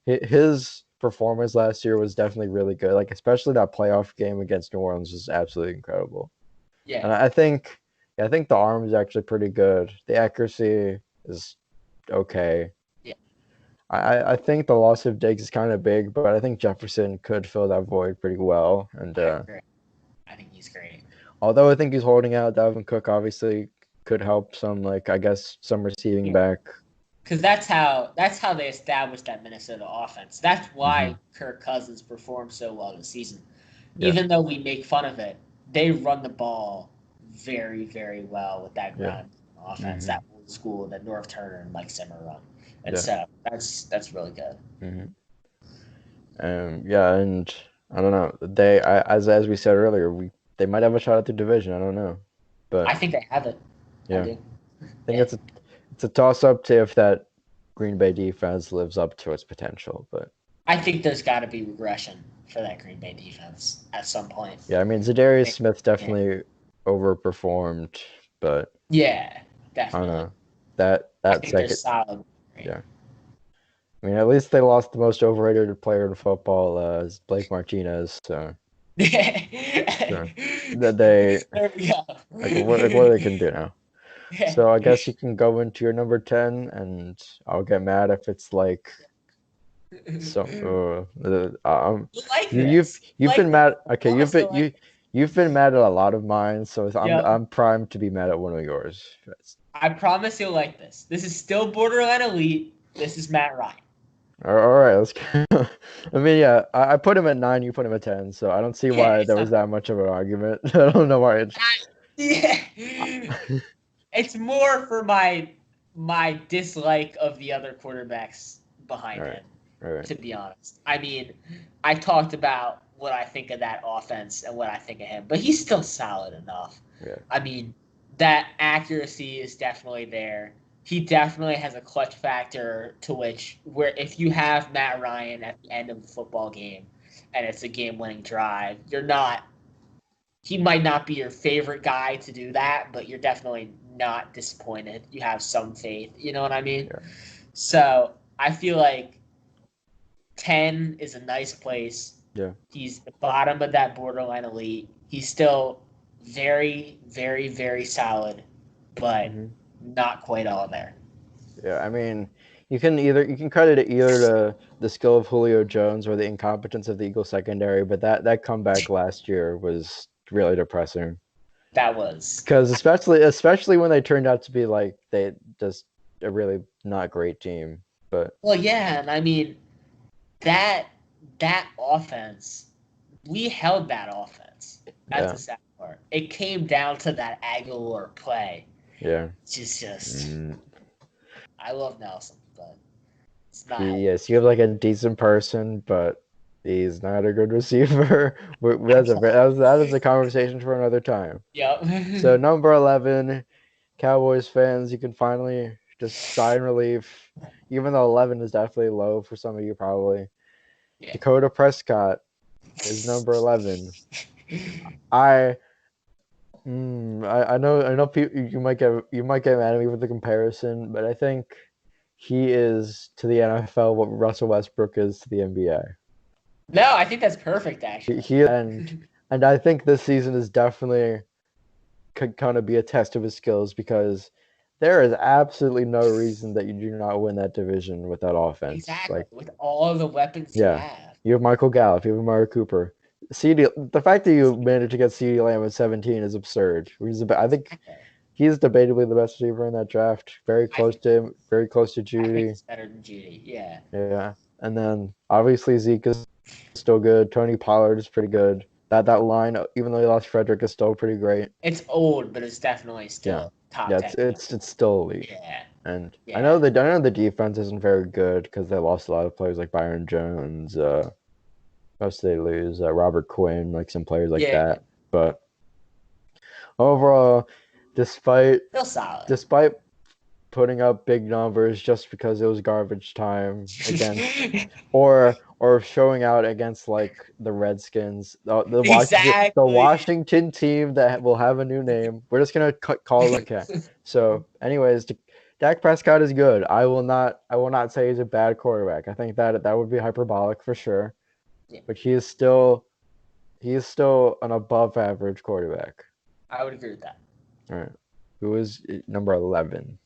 [SPEAKER 5] his performance last year was definitely really good. Especially that playoff game against New Orleans was absolutely incredible.
[SPEAKER 4] Yeah.
[SPEAKER 5] And I think the arm is actually pretty good. The accuracy is okay.
[SPEAKER 4] Yeah.
[SPEAKER 5] I think the loss of Diggs is kind of big, but I think Jefferson could fill that void pretty well. And
[SPEAKER 4] I think he's great.
[SPEAKER 5] Although I think he's holding out, Dalvin Cook obviously could help some, some receiving back.
[SPEAKER 4] Because that's how they established that Minnesota offense. That's why Kirk Cousins performed so well this season. Yeah. Even though we make fun of it, they run the ball very, very well with that ground offense, that old school, that North Turner and Mike Zimmer run. And so that's really good.
[SPEAKER 5] And I don't know. They, as we said earlier, they might have a shot at the division. I don't know, but
[SPEAKER 4] I think they have it.
[SPEAKER 5] Yeah, I think it's a toss up to if that Green Bay defense lives up to its potential. But
[SPEAKER 4] I think there's got to be regression for that Green Bay defense at some point.
[SPEAKER 5] Yeah, I mean, Zadarius Smith definitely overperformed, but
[SPEAKER 4] yeah, definitely.
[SPEAKER 5] I don't know. That second,
[SPEAKER 4] solid.
[SPEAKER 5] Yeah. I mean, at least they lost the most overrated player in football, is Blake Martinez. So that they,
[SPEAKER 4] there we go.
[SPEAKER 5] What they can do now. So I guess you can go into your number 10, and I'll get mad if it's you've been mad. Okay, you've been mad at a lot of mine, so I'm primed to be mad at one of yours.
[SPEAKER 4] I promise you'll like this. This is still borderline elite. This is Matt Ryan.
[SPEAKER 5] All right, let's go. I mean, yeah, I put him at 9. You put him at 10, so I don't see why there was that much of an argument. I don't know why.
[SPEAKER 4] It's more for my dislike of the other quarterbacks behind him.
[SPEAKER 5] Right.
[SPEAKER 4] To be honest. I mean, I talked about what I think of that offense and what I think of him, but he's still solid enough.
[SPEAKER 5] Yeah.
[SPEAKER 4] I mean, that accuracy is definitely there. He definitely has a clutch factor to where if you have Matt Ryan at the end of the football game and it's a game-winning drive, he might not be your favorite guy to do that, but you're definitely not disappointed. You have some faith. You know what I mean?
[SPEAKER 5] Yeah.
[SPEAKER 4] So I feel like 10 is a nice place.
[SPEAKER 5] Yeah.
[SPEAKER 4] He's the bottom of that borderline elite. He's still very, very, very solid, but not quite all there.
[SPEAKER 5] Yeah, I mean, you can credit it either to the skill of Julio Jones or the incompetence of the Eagles secondary, but that comeback last year was really depressing.
[SPEAKER 4] That was
[SPEAKER 5] because especially when they turned out to be like they just a really not great team. But
[SPEAKER 4] well, yeah, and I mean that offense, we held that offense. That's the sad part. It came down to that Aguilar play.
[SPEAKER 5] Yeah,
[SPEAKER 4] Just. I love Nelson, but it's not.
[SPEAKER 5] Yes, you have like a decent person, but he's not a good receiver. That is a conversation for another time.
[SPEAKER 4] Yep.
[SPEAKER 5] So number 11, Cowboys fans, you can finally just sigh in relief, even though 11 is definitely low for some of you probably. Yeah. Dakota Prescott is number 11. I know people, you might get mad at me with the comparison, but I think he is to the NFL what Russell Westbrook is to the NBA.
[SPEAKER 4] No, I think that's perfect actually.
[SPEAKER 5] And I think this season is definitely could kind of be a test of his skills because there is absolutely no reason that you do not win that division with that offense.
[SPEAKER 4] Exactly, with all the weapons you have.
[SPEAKER 5] You have Michael Gallup, you have Amari Cooper. The fact that you managed to get CeeDee Lamb at 17 is absurd. I think he's debatably the best receiver in that draft. Very close to him, very close to Judy.
[SPEAKER 4] I think he's better than Judy, yeah.
[SPEAKER 5] Yeah, and then obviously Zeke is still good. Tony Pollard is pretty good. That line, even though he lost Frederick, is still pretty great.
[SPEAKER 4] It's old, but it's definitely still top 10.
[SPEAKER 5] It's still elite.
[SPEAKER 4] Yeah.
[SPEAKER 5] And I know the defense isn't very good because they lost a lot of players like Byron Jones. Most they lose Robert Quinn, like some players like that. But overall, despite putting up big numbers just because it was garbage time against or showing out against like the Redskins, the Washington team that will have a new name. We're just gonna call it okay. So, anyways, Dak Prescott is good. I will not say he's a bad quarterback. I think that would be hyperbolic for sure. Yeah. But he is still an above average quarterback.
[SPEAKER 4] I would agree with that.
[SPEAKER 5] All right. Who is number 11?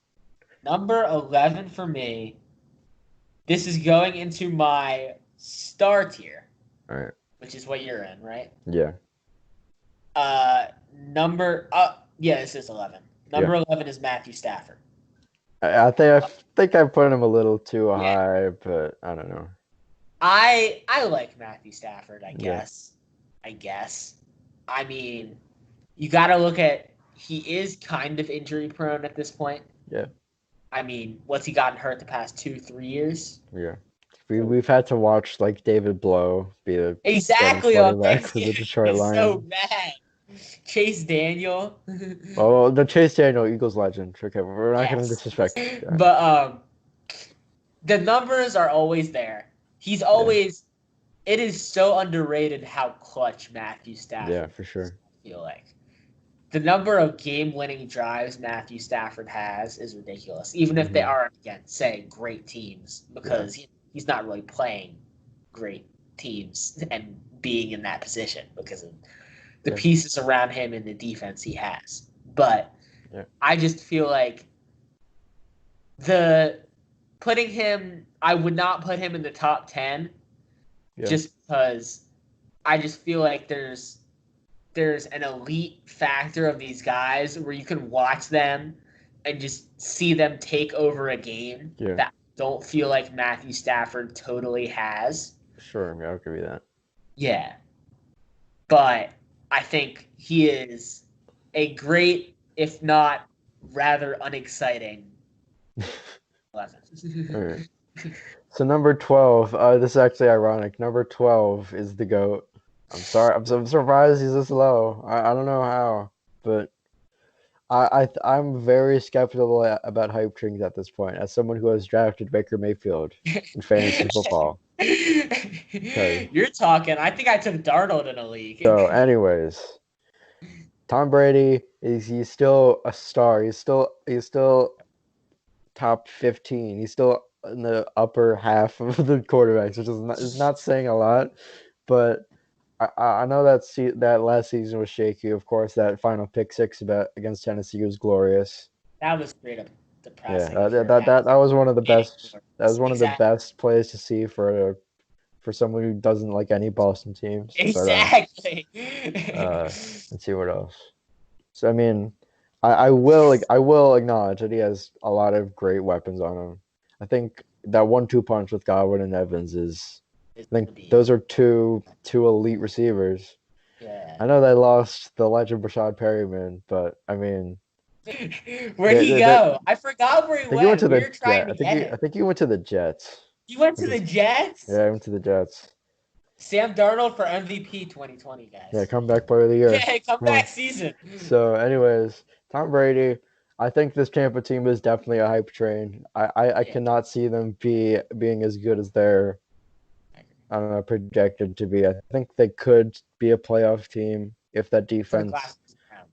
[SPEAKER 4] Number 11 for me. This is going into my star tier.
[SPEAKER 5] All right.
[SPEAKER 4] Which is what you're in, right?
[SPEAKER 5] Yeah.
[SPEAKER 4] This is 11. Number 11 is Matthew Stafford.
[SPEAKER 5] I think I put him a little too high, but I don't know.
[SPEAKER 4] I like Matthew Stafford, I guess. I mean, you got to look at he is kind of injury prone at this point.
[SPEAKER 5] Yeah.
[SPEAKER 4] I mean, what's he gotten hurt the past 2-3 years?
[SPEAKER 5] Yeah. We've had to watch like David Blow be the
[SPEAKER 4] quarterback
[SPEAKER 5] for the Detroit Lions.
[SPEAKER 4] So bad. Chase Daniel.
[SPEAKER 5] The Chase Daniel, Eagles legend. Okay, we're not going to disrespect him.
[SPEAKER 4] But the numbers are always there. He's always. It is so underrated how clutch Matthew Stafford.
[SPEAKER 5] Yeah, for sure.
[SPEAKER 4] I feel like the number of game-winning drives Matthew Stafford has is ridiculous. Even if they aren't, again, say great teams, because he's not really playing great teams and being in that position because of the pieces around him and the defense he has. But I just feel like I would not put him in the top 10 just because I just feel like there's an elite factor of these guys where you can watch them and just see them take over a game that I don't feel like Matthew Stafford totally has.
[SPEAKER 5] Sure, I'll give you that.
[SPEAKER 4] Yeah. But I think he is a great, if not rather unexciting 11.
[SPEAKER 5] All right. So number 12, this is actually ironic. Number 12 is the GOAT. I'm sorry. I'm surprised he's this low. I don't know how, but I'm very skeptical about hype trains at this point. As someone who has drafted Baker Mayfield in fantasy football,
[SPEAKER 4] You're talking. I think I took Darnold in a league.
[SPEAKER 5] So, anyways, Tom Brady he's still a star. He's still top 15. He's still in the upper half of the quarterbacks, which is not saying a lot, but I know that last season was shaky. Of course, that final pick six against Tennessee was glorious.
[SPEAKER 4] That was straight up depressing.
[SPEAKER 5] Yeah, that was one of the best. That was one of the best plays to see for someone who doesn't like any Boston teams.
[SPEAKER 4] Exactly.
[SPEAKER 5] Let's see what else. So I mean, I will acknowledge that he has a lot of great weapons on him. I think that 1-2 punch with Godwin and Evans I think those are two elite receivers.
[SPEAKER 4] Yeah.
[SPEAKER 5] I know they lost the legend Brashad Perryman, but I mean,
[SPEAKER 4] where'd he go? I forgot where he went.
[SPEAKER 5] He went to
[SPEAKER 4] I
[SPEAKER 5] think he went to the Jets.
[SPEAKER 4] He went to the Jets?
[SPEAKER 5] Yeah, he went to the Jets.
[SPEAKER 4] Sam Darnold for MVP 2020, guys.
[SPEAKER 5] Yeah, comeback player of the year.
[SPEAKER 4] Yeah, comeback season.
[SPEAKER 5] So, anyways, Tom Brady. I think this Tampa team is definitely a hype train. I cannot see them being as good as they're projected to be. I think they could be a playoff team if that defense.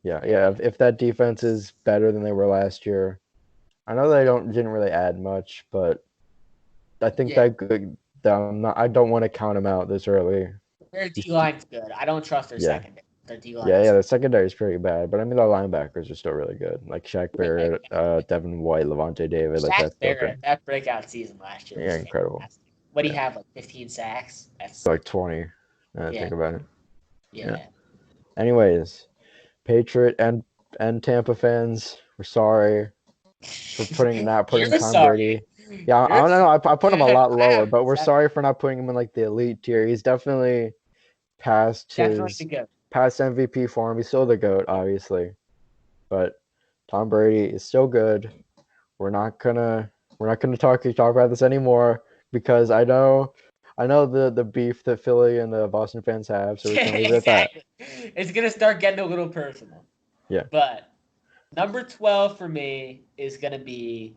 [SPEAKER 5] If that defense is better than they were last year. I know they didn't really add much, but I think I don't want to count them out this early.
[SPEAKER 4] Their D-line's good. I don't trust their secondary. Their D-line.
[SPEAKER 5] Yeah, the secondary is pretty bad, but I mean the linebackers are still really good. Like Shaq Barrett, Devin White, Levante David.
[SPEAKER 4] Shaq Barrett, that breakout season last year.
[SPEAKER 5] Yeah, incredible.
[SPEAKER 4] What do you have? Like 15 sacks? That's
[SPEAKER 5] like 20. Think about it.
[SPEAKER 4] Yeah.
[SPEAKER 5] Anyways, Patriot and Tampa fans, we're sorry for not putting Tom Brady. Yeah, I don't know. I put him a lot lower, but we're sorry for not putting him in like the elite tier. He's definitely past MVP form. He's still the GOAT, obviously, but Tom Brady is still good. We're not gonna talk about this anymore because I know the beef that Philly and the Boston fans have. So we're gonna leave it at that.
[SPEAKER 4] It's gonna start getting a little personal.
[SPEAKER 5] Yeah.
[SPEAKER 4] But number 12 for me is gonna be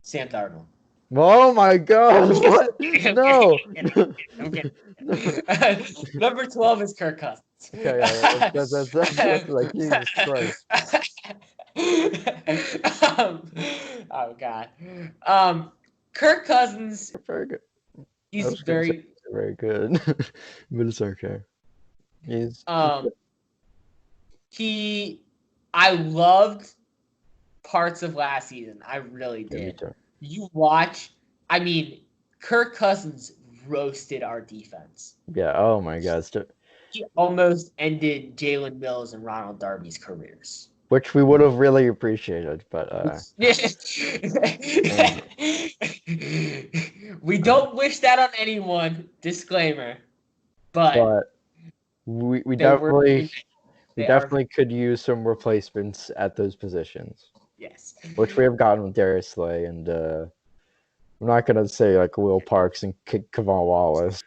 [SPEAKER 4] Sam Darnold.
[SPEAKER 5] Oh my God! What? No.
[SPEAKER 4] I'm kidding. Number 12 is Kirk Cousins.
[SPEAKER 5] Okay, that's like Jesus Christ.
[SPEAKER 4] Oh God. Kirk Cousins.
[SPEAKER 5] Very good.
[SPEAKER 4] He's very
[SPEAKER 5] good. But it's okay.
[SPEAKER 4] I loved parts of last season. I really did. You watch. I mean, Kirk Cousins roasted our defense.
[SPEAKER 5] Yeah. Oh my God.
[SPEAKER 4] He almost ended Jalen Mills and Ronald Darby's careers.
[SPEAKER 5] Which we would have really appreciated, but
[SPEAKER 4] we don't wish that on anyone. Disclaimer. But
[SPEAKER 5] we definitely could use some replacements at those positions.
[SPEAKER 4] Yes.
[SPEAKER 5] Which we have gotten with Darius Slay and I'm not gonna say like Will Parks and Kevon Wallace.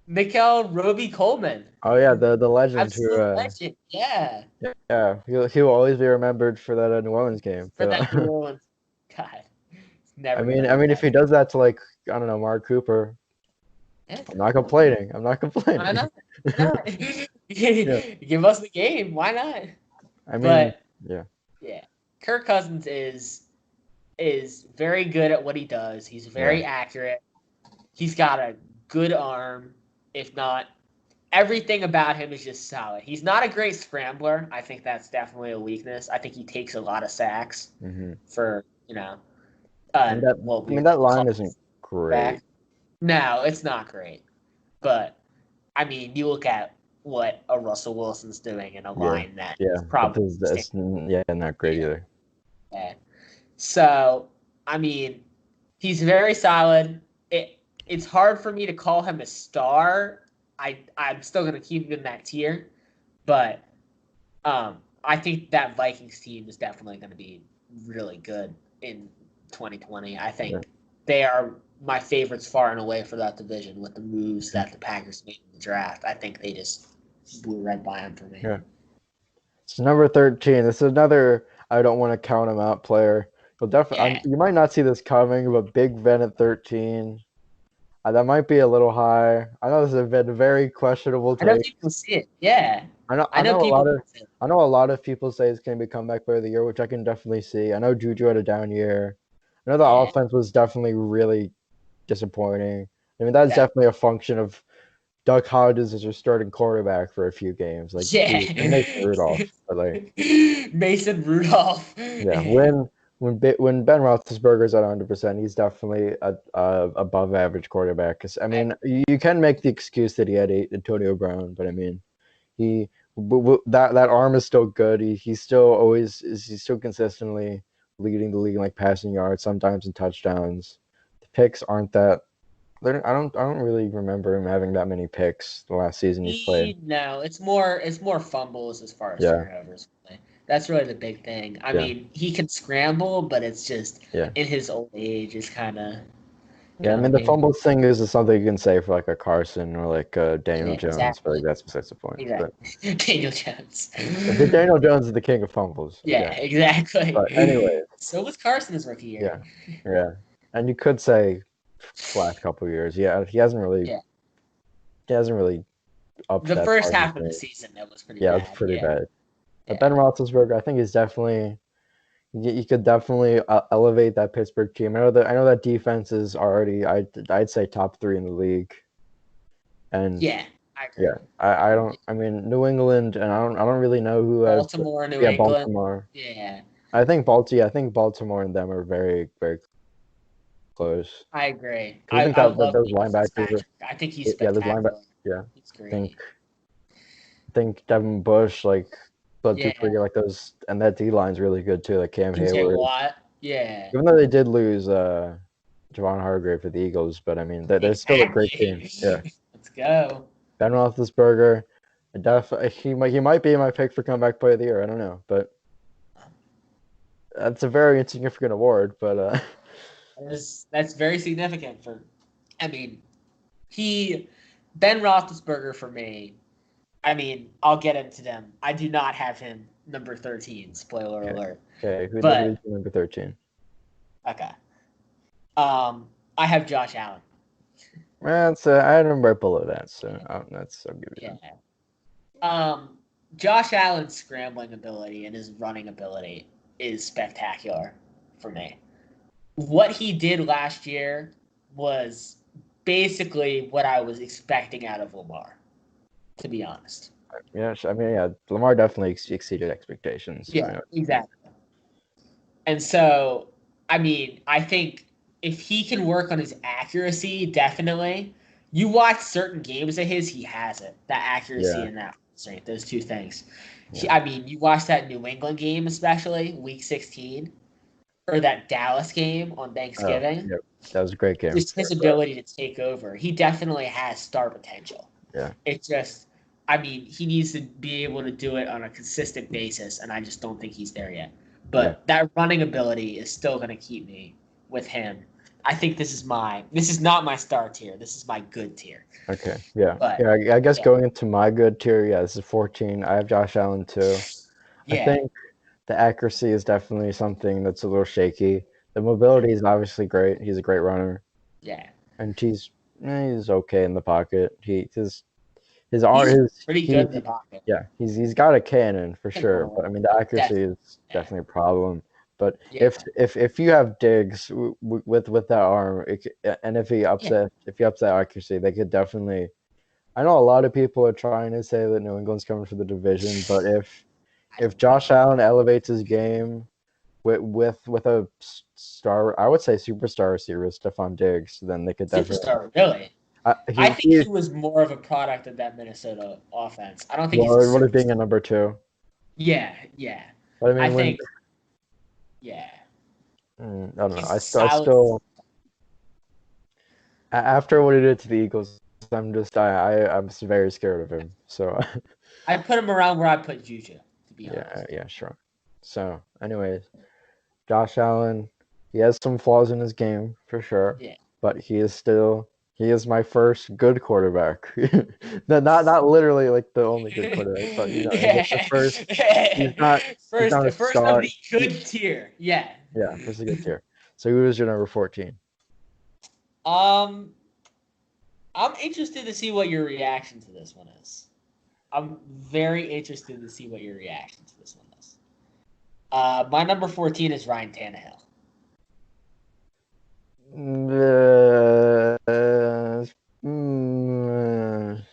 [SPEAKER 4] Mikel Roby-Coleman.
[SPEAKER 5] Oh yeah, the legend
[SPEAKER 4] Absolute legend. Yeah.
[SPEAKER 5] Yeah, he'll always be remembered for that New Orleans game.
[SPEAKER 4] For that New Orleans. God. Never.
[SPEAKER 5] I mean, if he does that to like I don't know Mark Cooper, I'm not complaining.
[SPEAKER 4] Why not? Give us the game. Why not?
[SPEAKER 5] I mean,
[SPEAKER 4] yeah. Kirk Cousins is very good at what he does. He's very accurate. He's got a good arm. If not, everything about him is just solid. He's not a great scrambler. I think that's definitely a weakness. I think he takes a lot of sacks for,
[SPEAKER 5] that line isn't great.
[SPEAKER 4] No, it's not great. But, I mean, you look at what a Russell Wilson's doing in a line that probably
[SPEAKER 5] not great either.
[SPEAKER 4] Yeah. So, I mean, he's very solid. It's hard for me to call him a star. I'm still going to keep him in that tier. But I think that Vikings team is definitely going to be really good in 2020. I think they are my favorites far and away for that division with the moves that the Packers made in the draft. I think they just blew right by him for me.
[SPEAKER 5] Yeah. So number 13. This is another I don't want to count him out player. You'll definitely you might not see this coming, but Big Ben at 13. That might be a little high. I know this has been very questionable
[SPEAKER 4] I know
[SPEAKER 5] take.
[SPEAKER 4] people see it. Yeah.
[SPEAKER 5] I know a lot of people say it's going to be comeback player of the year, which I can definitely see. I know Juju had a down year. I know the offense was definitely really disappointing. I mean, that's definitely a function of Doug Hodges as your starting quarterback for a few games. Like, dude, and Mason Rudolph. But like,
[SPEAKER 4] Mason Rudolph.
[SPEAKER 5] Yeah, when Ben Roethlisberger's at 100%, he's definitely a above average quarterback. 'Cause, I mean, you can make the excuse that he had Antonio Brown, but I mean, that arm is still good. He's still consistently leading the league in like passing yards, sometimes in touchdowns. The picks aren't that. I don't really remember him having that many picks the last season he's played.
[SPEAKER 4] No, it's more fumbles as far as turnovers. That's really the big thing. I mean, he can scramble, but it's just in his old age, it's kind of.
[SPEAKER 5] Yeah, I mean, the fumble thing is something you can say for like a Carson or like a Daniel Jones, but like, that's besides the point.
[SPEAKER 4] Exactly. Daniel Jones.
[SPEAKER 5] Daniel Jones is the king of fumbles.
[SPEAKER 4] Yeah, exactly.
[SPEAKER 5] But anyway.
[SPEAKER 4] So was Carson his rookie year.
[SPEAKER 5] Yeah. And you could say last couple of years. Yeah, he hasn't really upped
[SPEAKER 4] the
[SPEAKER 5] that
[SPEAKER 4] first half of the season, that was pretty bad.
[SPEAKER 5] Yeah, it was pretty bad. But Ben Roethlisberger, I think he's definitely you could definitely elevate that Pittsburgh team. I know that defense is already I'd say top 3 in the league. And
[SPEAKER 4] I agree.
[SPEAKER 5] Yeah, I mean New England, and I don't really know who
[SPEAKER 4] Baltimore, New England.
[SPEAKER 5] Baltimore.
[SPEAKER 4] Yeah.
[SPEAKER 5] I think Baltimore and them are very, very close.
[SPEAKER 4] I agree.
[SPEAKER 5] I think those linebackers.
[SPEAKER 4] I think he's spectacular. He's great.
[SPEAKER 5] I think Devin Bush, like, like those, and that D line's really good too. Like Cam Hayward.
[SPEAKER 4] Yeah.
[SPEAKER 5] Even though they did lose Javon Hargrave for the Eagles, but I mean they're still a great team. Yeah.
[SPEAKER 4] Let's go.
[SPEAKER 5] Ben Roethlisberger, he might be my pick for comeback player of the year. I don't know, but that's a very insignificant award. But
[SPEAKER 4] that's very significant for. I mean, Ben Roethlisberger for me. I mean, I'll get into them. I do not have him number 13. Spoiler alert.
[SPEAKER 5] Okay, who's number 13?
[SPEAKER 4] Okay. I have Josh Allen.
[SPEAKER 5] Well, I had him right below that, so I'll give you
[SPEAKER 4] that. Josh Allen's scrambling ability and his running ability is spectacular for me. What he did last year was basically what I was expecting out of Lamar, to be honest.
[SPEAKER 5] Yeah, I mean, Lamar definitely exceeded expectations.
[SPEAKER 4] Yeah, exactly. And so, I mean, I think if he can work on his accuracy, definitely. You watch certain games of his, he has it. That accuracy and that strength, those two things. Yeah. I mean, you watch that New England game, especially, Week 16, or that Dallas game on Thanksgiving.
[SPEAKER 5] That was a great game.
[SPEAKER 4] Just his ability to take over. He definitely has star potential.
[SPEAKER 5] Yeah.
[SPEAKER 4] It's just, I mean, he needs to be able to do it on a consistent basis, and I just don't think he's there yet. But that running ability is still going to keep me with him. I think this is not my star tier. This is my good tier.
[SPEAKER 5] Okay. Yeah. I guess going into my good tier, this is 14. I have Josh Allen too. I think the accuracy is definitely something that's a little shaky. The mobility is obviously great. He's a great runner.
[SPEAKER 4] Yeah.
[SPEAKER 5] And he's okay in the pocket. His
[SPEAKER 4] pretty good in the pocket.
[SPEAKER 5] Yeah, he's got a cannon for sure. But I mean, the accuracy is definitely a problem. But if you have Diggs with that arm, and if he ups that accuracy, they could definitely. I know a lot of people are trying to say that New England's coming for the division, but if Josh Allen elevates his game with a star, I would say superstar receiver, Stephon Diggs, then they could definitely.
[SPEAKER 4] Superstar, really. I think he was more of a product of that Minnesota offense. I don't think he's
[SPEAKER 5] what it being a number 2.
[SPEAKER 4] Yeah.
[SPEAKER 5] But I mean, I don't know. I still after what he did to the Eagles, I'm very scared of him. So
[SPEAKER 4] I put him around where I put Juju, to be honest.
[SPEAKER 5] Yeah, sure. So, anyways, Josh Allen, he has some flaws in his game for sure.
[SPEAKER 4] Yeah.
[SPEAKER 5] but he is my first good quarterback. not literally like the only good quarterback, but he's the first. He's not a
[SPEAKER 4] First of
[SPEAKER 5] star.
[SPEAKER 4] the good tier. Yeah.
[SPEAKER 5] Yeah, first a good tier. So who was your number 14?
[SPEAKER 4] I'm interested to see what your reaction to this one is. I'm very interested to see what your reaction to this one is. My number 14 is Ryan Tannehill.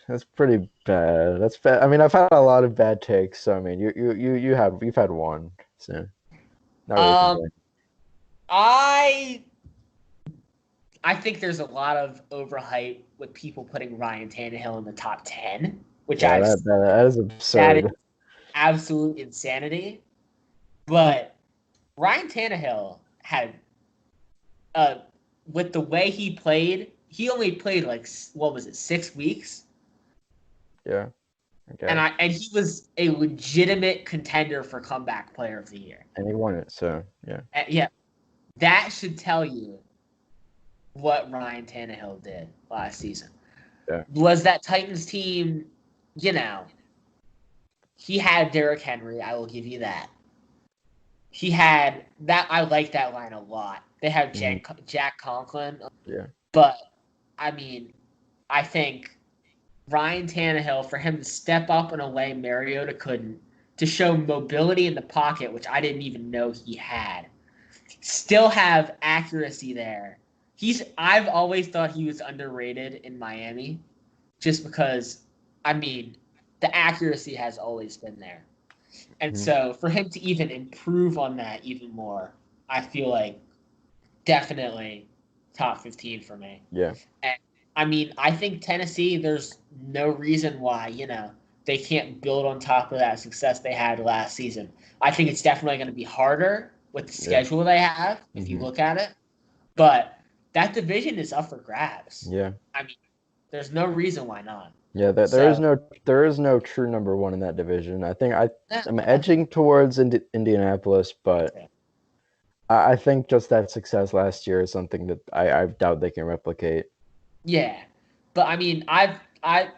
[SPEAKER 5] That's pretty bad. That's bad. I mean, I've had a lot of bad takes. So I mean, you've had one. So not really complaining.
[SPEAKER 4] I think there's a lot of overhype with people putting Ryan Tannehill in the top 10, which
[SPEAKER 5] that is absurd.
[SPEAKER 4] That is absolute insanity. But Ryan Tannehill had, with the way he played, he only played 6 weeks?
[SPEAKER 5] Yeah. Okay.
[SPEAKER 4] And he was a legitimate contender for comeback player of the year.
[SPEAKER 5] And he won it, so yeah.
[SPEAKER 4] Yeah. That should tell you what Ryan Tannehill did last season.
[SPEAKER 5] Yeah.
[SPEAKER 4] Was that Titans team, he had Derrick Henry, I will give you that. He had that. I like that line a lot. They have Jack Conklin.
[SPEAKER 5] Yeah.
[SPEAKER 4] But, I mean, I think Ryan Tannehill, for him to step up in a way Mariota couldn't, to show mobility in the pocket, which I didn't even know he had, still have accuracy there. I've always thought he was underrated in Miami just because, I mean, the accuracy has always been there. And so for him to even improve on that even more, I feel like definitely top 15 for me.
[SPEAKER 5] Yeah.
[SPEAKER 4] And I mean, I think Tennessee, there's no reason why, they can't build on top of that success they had last season. I think it's definitely going to be harder with the schedule they have, if you look at it. But that division is up for grabs.
[SPEAKER 5] Yeah.
[SPEAKER 4] I mean, there's no reason why not.
[SPEAKER 5] Yeah, there is no true number one in that division. I think I'm edging towards Indianapolis, but I think just that success last year is something that I doubt they can replicate.
[SPEAKER 4] Yeah, but I mean, I'm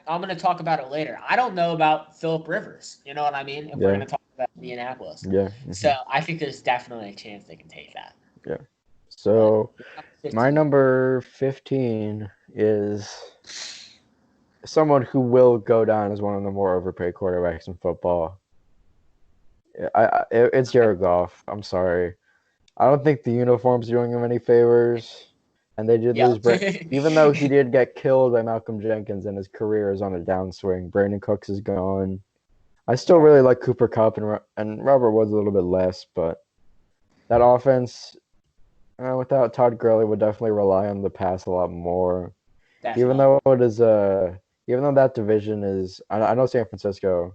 [SPEAKER 4] going to talk about it later. I don't know about Phillip Rivers. You know what I mean? If we're going to talk about Indianapolis.
[SPEAKER 5] Yeah.
[SPEAKER 4] So I think there's definitely a chance they can take that.
[SPEAKER 5] Yeah. So my number 15 is someone who will go down as one of the more overpaid quarterbacks in football. It's Jared Goff. I'm sorry. I don't think the uniform's doing him any favors. And they did lose Brady. Even though he did get killed by Malcolm Jenkins and his career is on a downswing, Brandon Cooks is gone. I still really like Cooper Kupp and Robert Woods a little bit less, but that offense, without Todd Gurley, would definitely rely on the pass a lot more. Definitely. Even though that division is, I know San Francisco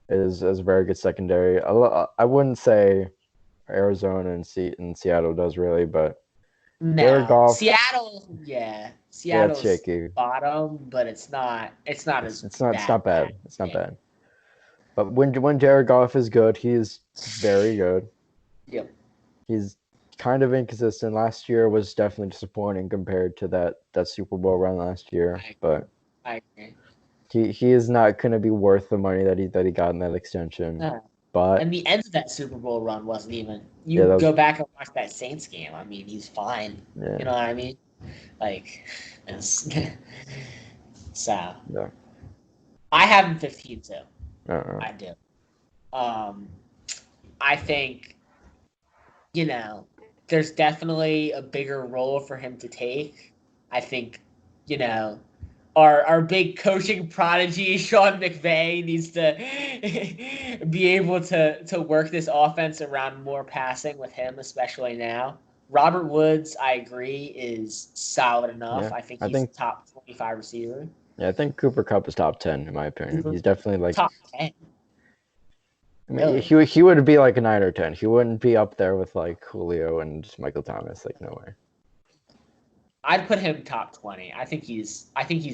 [SPEAKER 5] is a very good secondary. I wouldn't say Arizona and Seattle does really, but
[SPEAKER 4] no,
[SPEAKER 5] Goff,
[SPEAKER 4] Seattle's
[SPEAKER 5] shaky.
[SPEAKER 4] Bottom, but it's not
[SPEAKER 5] It's not bad. It's not bad. But when Jared Goff is good, he's very good.
[SPEAKER 4] Yep.
[SPEAKER 5] He's kind of inconsistent. Last year was definitely disappointing compared to that Super Bowl run last year.
[SPEAKER 4] I agree.
[SPEAKER 5] He is not going to be worth the money that he got in that extension.
[SPEAKER 4] No.
[SPEAKER 5] But
[SPEAKER 4] and the end of that Super Bowl run wasn't even. Go back and watch that Saints game. I mean, he's fine.
[SPEAKER 5] Yeah.
[SPEAKER 4] You know what I mean? So.
[SPEAKER 5] Yeah.
[SPEAKER 4] I have him 15 too.
[SPEAKER 5] I
[SPEAKER 4] do. I think, there's definitely a bigger role for him to take. I think, our big coaching prodigy, Sean McVay, needs to be able to work this offense around more passing with him, especially now. Robert Woods, I agree, is solid enough. Yeah, I think top 25 receiver.
[SPEAKER 5] Yeah, I think Cooper Kupp is top 10 in my opinion. He's definitely
[SPEAKER 4] top 10.
[SPEAKER 5] I mean, he would be like a 9 or 10. He wouldn't be up there with like Julio and Michael Thomas. Like, no way.
[SPEAKER 4] I'd put him top 20. I think he's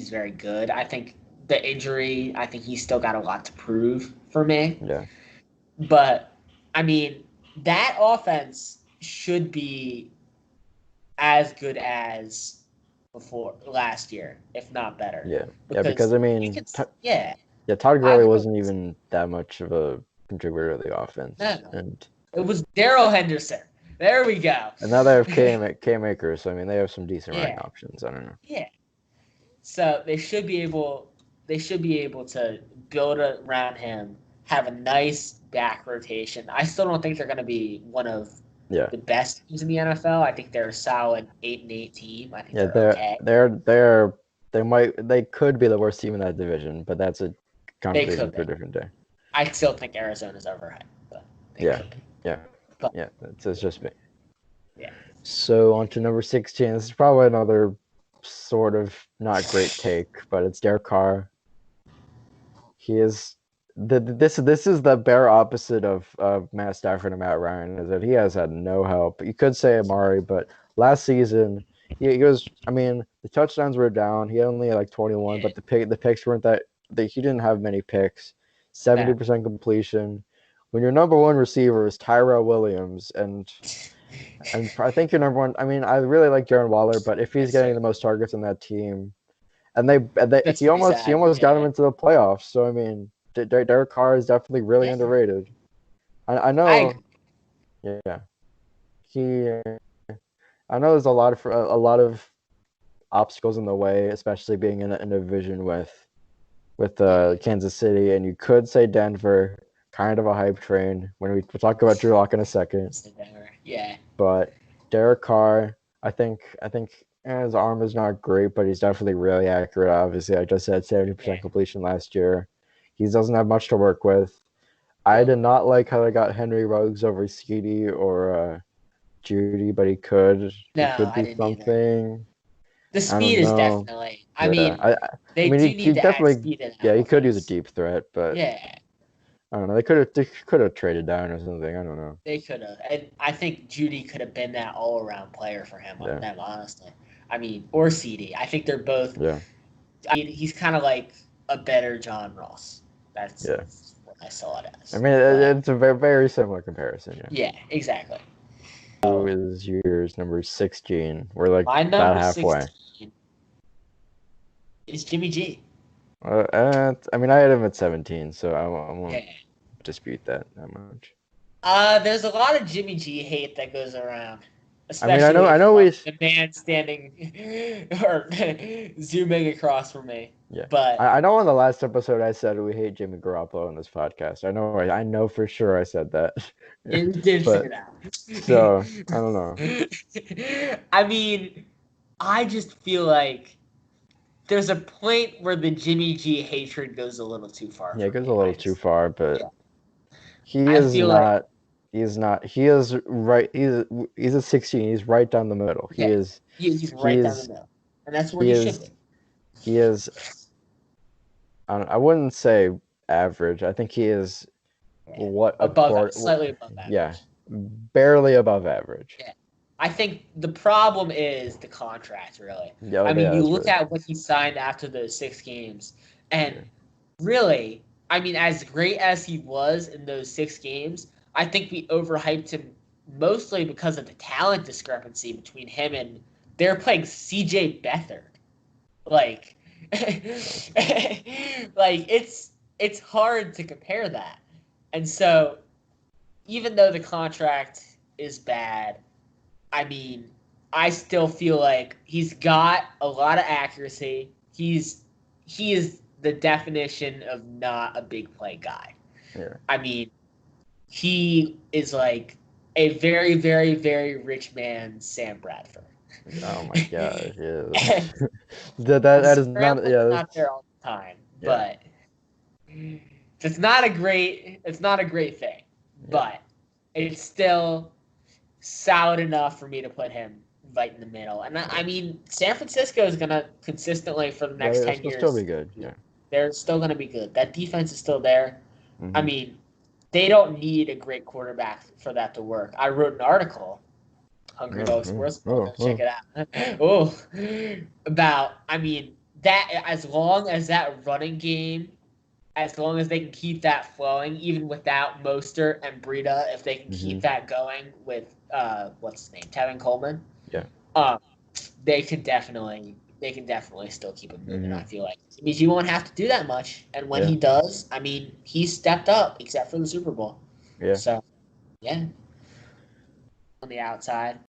[SPEAKER 4] very good. I think the injury, I think he's still got a lot to prove for me.
[SPEAKER 5] Yeah.
[SPEAKER 4] But I mean, that offense should be as good as before last year, if not better.
[SPEAKER 5] Yeah, because I mean, Todd
[SPEAKER 4] I
[SPEAKER 5] Gurley wasn't even that much of a contributor to the offense, and
[SPEAKER 4] it was Darrell Henderson. There we go.
[SPEAKER 5] And now they have Cam Akers, so I mean they have some decent running options. I don't know.
[SPEAKER 4] Yeah. So they should be able to build around him, have a nice back rotation. I still don't think they're going to be one of the best teams in the NFL. I think they're a solid 8-8 team. I think they're okay.
[SPEAKER 5] They could be the worst team in that division, but that's a conversation for a different day.
[SPEAKER 4] I still think Arizona's overhyped, but
[SPEAKER 5] it's just me.
[SPEAKER 4] Yeah.
[SPEAKER 5] So on to number 16. This is probably another sort of not great take, but it's Derek Carr. He is this is the bare opposite of Matt Stafford and Matt Ryan, is that he has had no help. You could say Amari, but last season he was. I mean, the touchdowns were down. He only had like 21, but the picks weren't that. He didn't have many picks. 70% completion. When your number one receiver is Tyrell Williams and I think your number one. I mean, I really like Jaron Waller, but if he's getting the most targets on that team, and he almost got him into the playoffs. So I mean, Derek Carr is definitely really underrated. I know. I know there's a lot of obstacles in the way, especially being in a division with Kansas City, and you could say Denver, kind of a hype train. When we'll talk about Drew Lock in a second.
[SPEAKER 4] Yeah.
[SPEAKER 5] But Derek Carr, I think his arm is not great, but he's definitely really accurate. Obviously, I just said 70% completion last year. He doesn't have much to work with. I did not like how they got Henry Ruggs over CD or Judy, but he could.
[SPEAKER 4] No,
[SPEAKER 5] he could do something.
[SPEAKER 4] Either. The speed is definitely. I mean, they need to add speed in.
[SPEAKER 5] Yeah, he could use a deep threat, but
[SPEAKER 4] yeah.
[SPEAKER 5] I don't know. They could have traded down or something. I don't know.
[SPEAKER 4] They could have, and I think Judy could have been that all-around player for him. Them, honestly. I mean, or CD. I think they're both.
[SPEAKER 5] Yeah.
[SPEAKER 4] I mean, he's kind of like a better John Ross. That's what I saw it as.
[SPEAKER 5] I mean, it's a very, very similar comparison.
[SPEAKER 4] Yeah, exactly.
[SPEAKER 5] Who is yours number 16? We're like
[SPEAKER 4] my
[SPEAKER 5] about halfway.
[SPEAKER 4] 16 is Jimmy G.
[SPEAKER 5] I mean, I had him at 17, so I won't dispute that much.
[SPEAKER 4] There's a lot of Jimmy G hate that goes around.
[SPEAKER 5] I mean, I know
[SPEAKER 4] the man standing or zooming across from me.
[SPEAKER 5] Yeah,
[SPEAKER 4] but
[SPEAKER 5] I know on the last episode I said we hate Jimmy Garoppolo on this podcast. I know for sure I said that.
[SPEAKER 4] You did figure it out.
[SPEAKER 5] So I don't know.
[SPEAKER 4] I mean, I just feel like there's a point where the Jimmy G hatred goes a little too far.
[SPEAKER 5] Yeah, it goes a little too far, but he is not. He's not. He is right. He's a 16. He's right down the middle.
[SPEAKER 4] He's right down the middle, and that's where he should be.
[SPEAKER 5] He is. I wouldn't say average. I think he is slightly above average. Yeah, barely above average.
[SPEAKER 4] Yeah. I think the problem is the contract, really.
[SPEAKER 5] Yeah,
[SPEAKER 4] I mean, you look at what he signed after those 6 games, and really, I mean, as great as he was in those 6 games, I think we overhyped him mostly because of the talent discrepancy between him and they're playing CJ Beathard. Like it's hard to compare that. And so even though the contract is bad, I mean, I still feel like he's got a lot of accuracy. He is the definition of not a big play guy.
[SPEAKER 5] Yeah.
[SPEAKER 4] I mean, he is like a very, very, very rich man, Sam Bradford.
[SPEAKER 5] Oh my gosh, yeah. that is not
[SPEAKER 4] there all the time, but it's not a great thing. But it's still solid enough for me to put him right in the middle. And I mean, San Francisco is gonna consistently for the next 10 years
[SPEAKER 5] still be good. Yeah,
[SPEAKER 4] they're still gonna be good. That defense is still there.
[SPEAKER 5] Mm-hmm.
[SPEAKER 4] I mean, they don't need a great quarterback for that to work. I wrote an article. Hungry Dog Sports. Check it out. About, I mean, that as long as that running game, as long as they can keep that flowing, even without Mostert and Breida, if they can keep that going with what's his name, Tevin Coleman.
[SPEAKER 5] Yeah.
[SPEAKER 4] They can definitely still keep him moving. I feel like it means he won't have to do that much, and when he does, I mean, he stepped up except for the Super Bowl.
[SPEAKER 5] Yeah.
[SPEAKER 4] So, yeah, on the outside.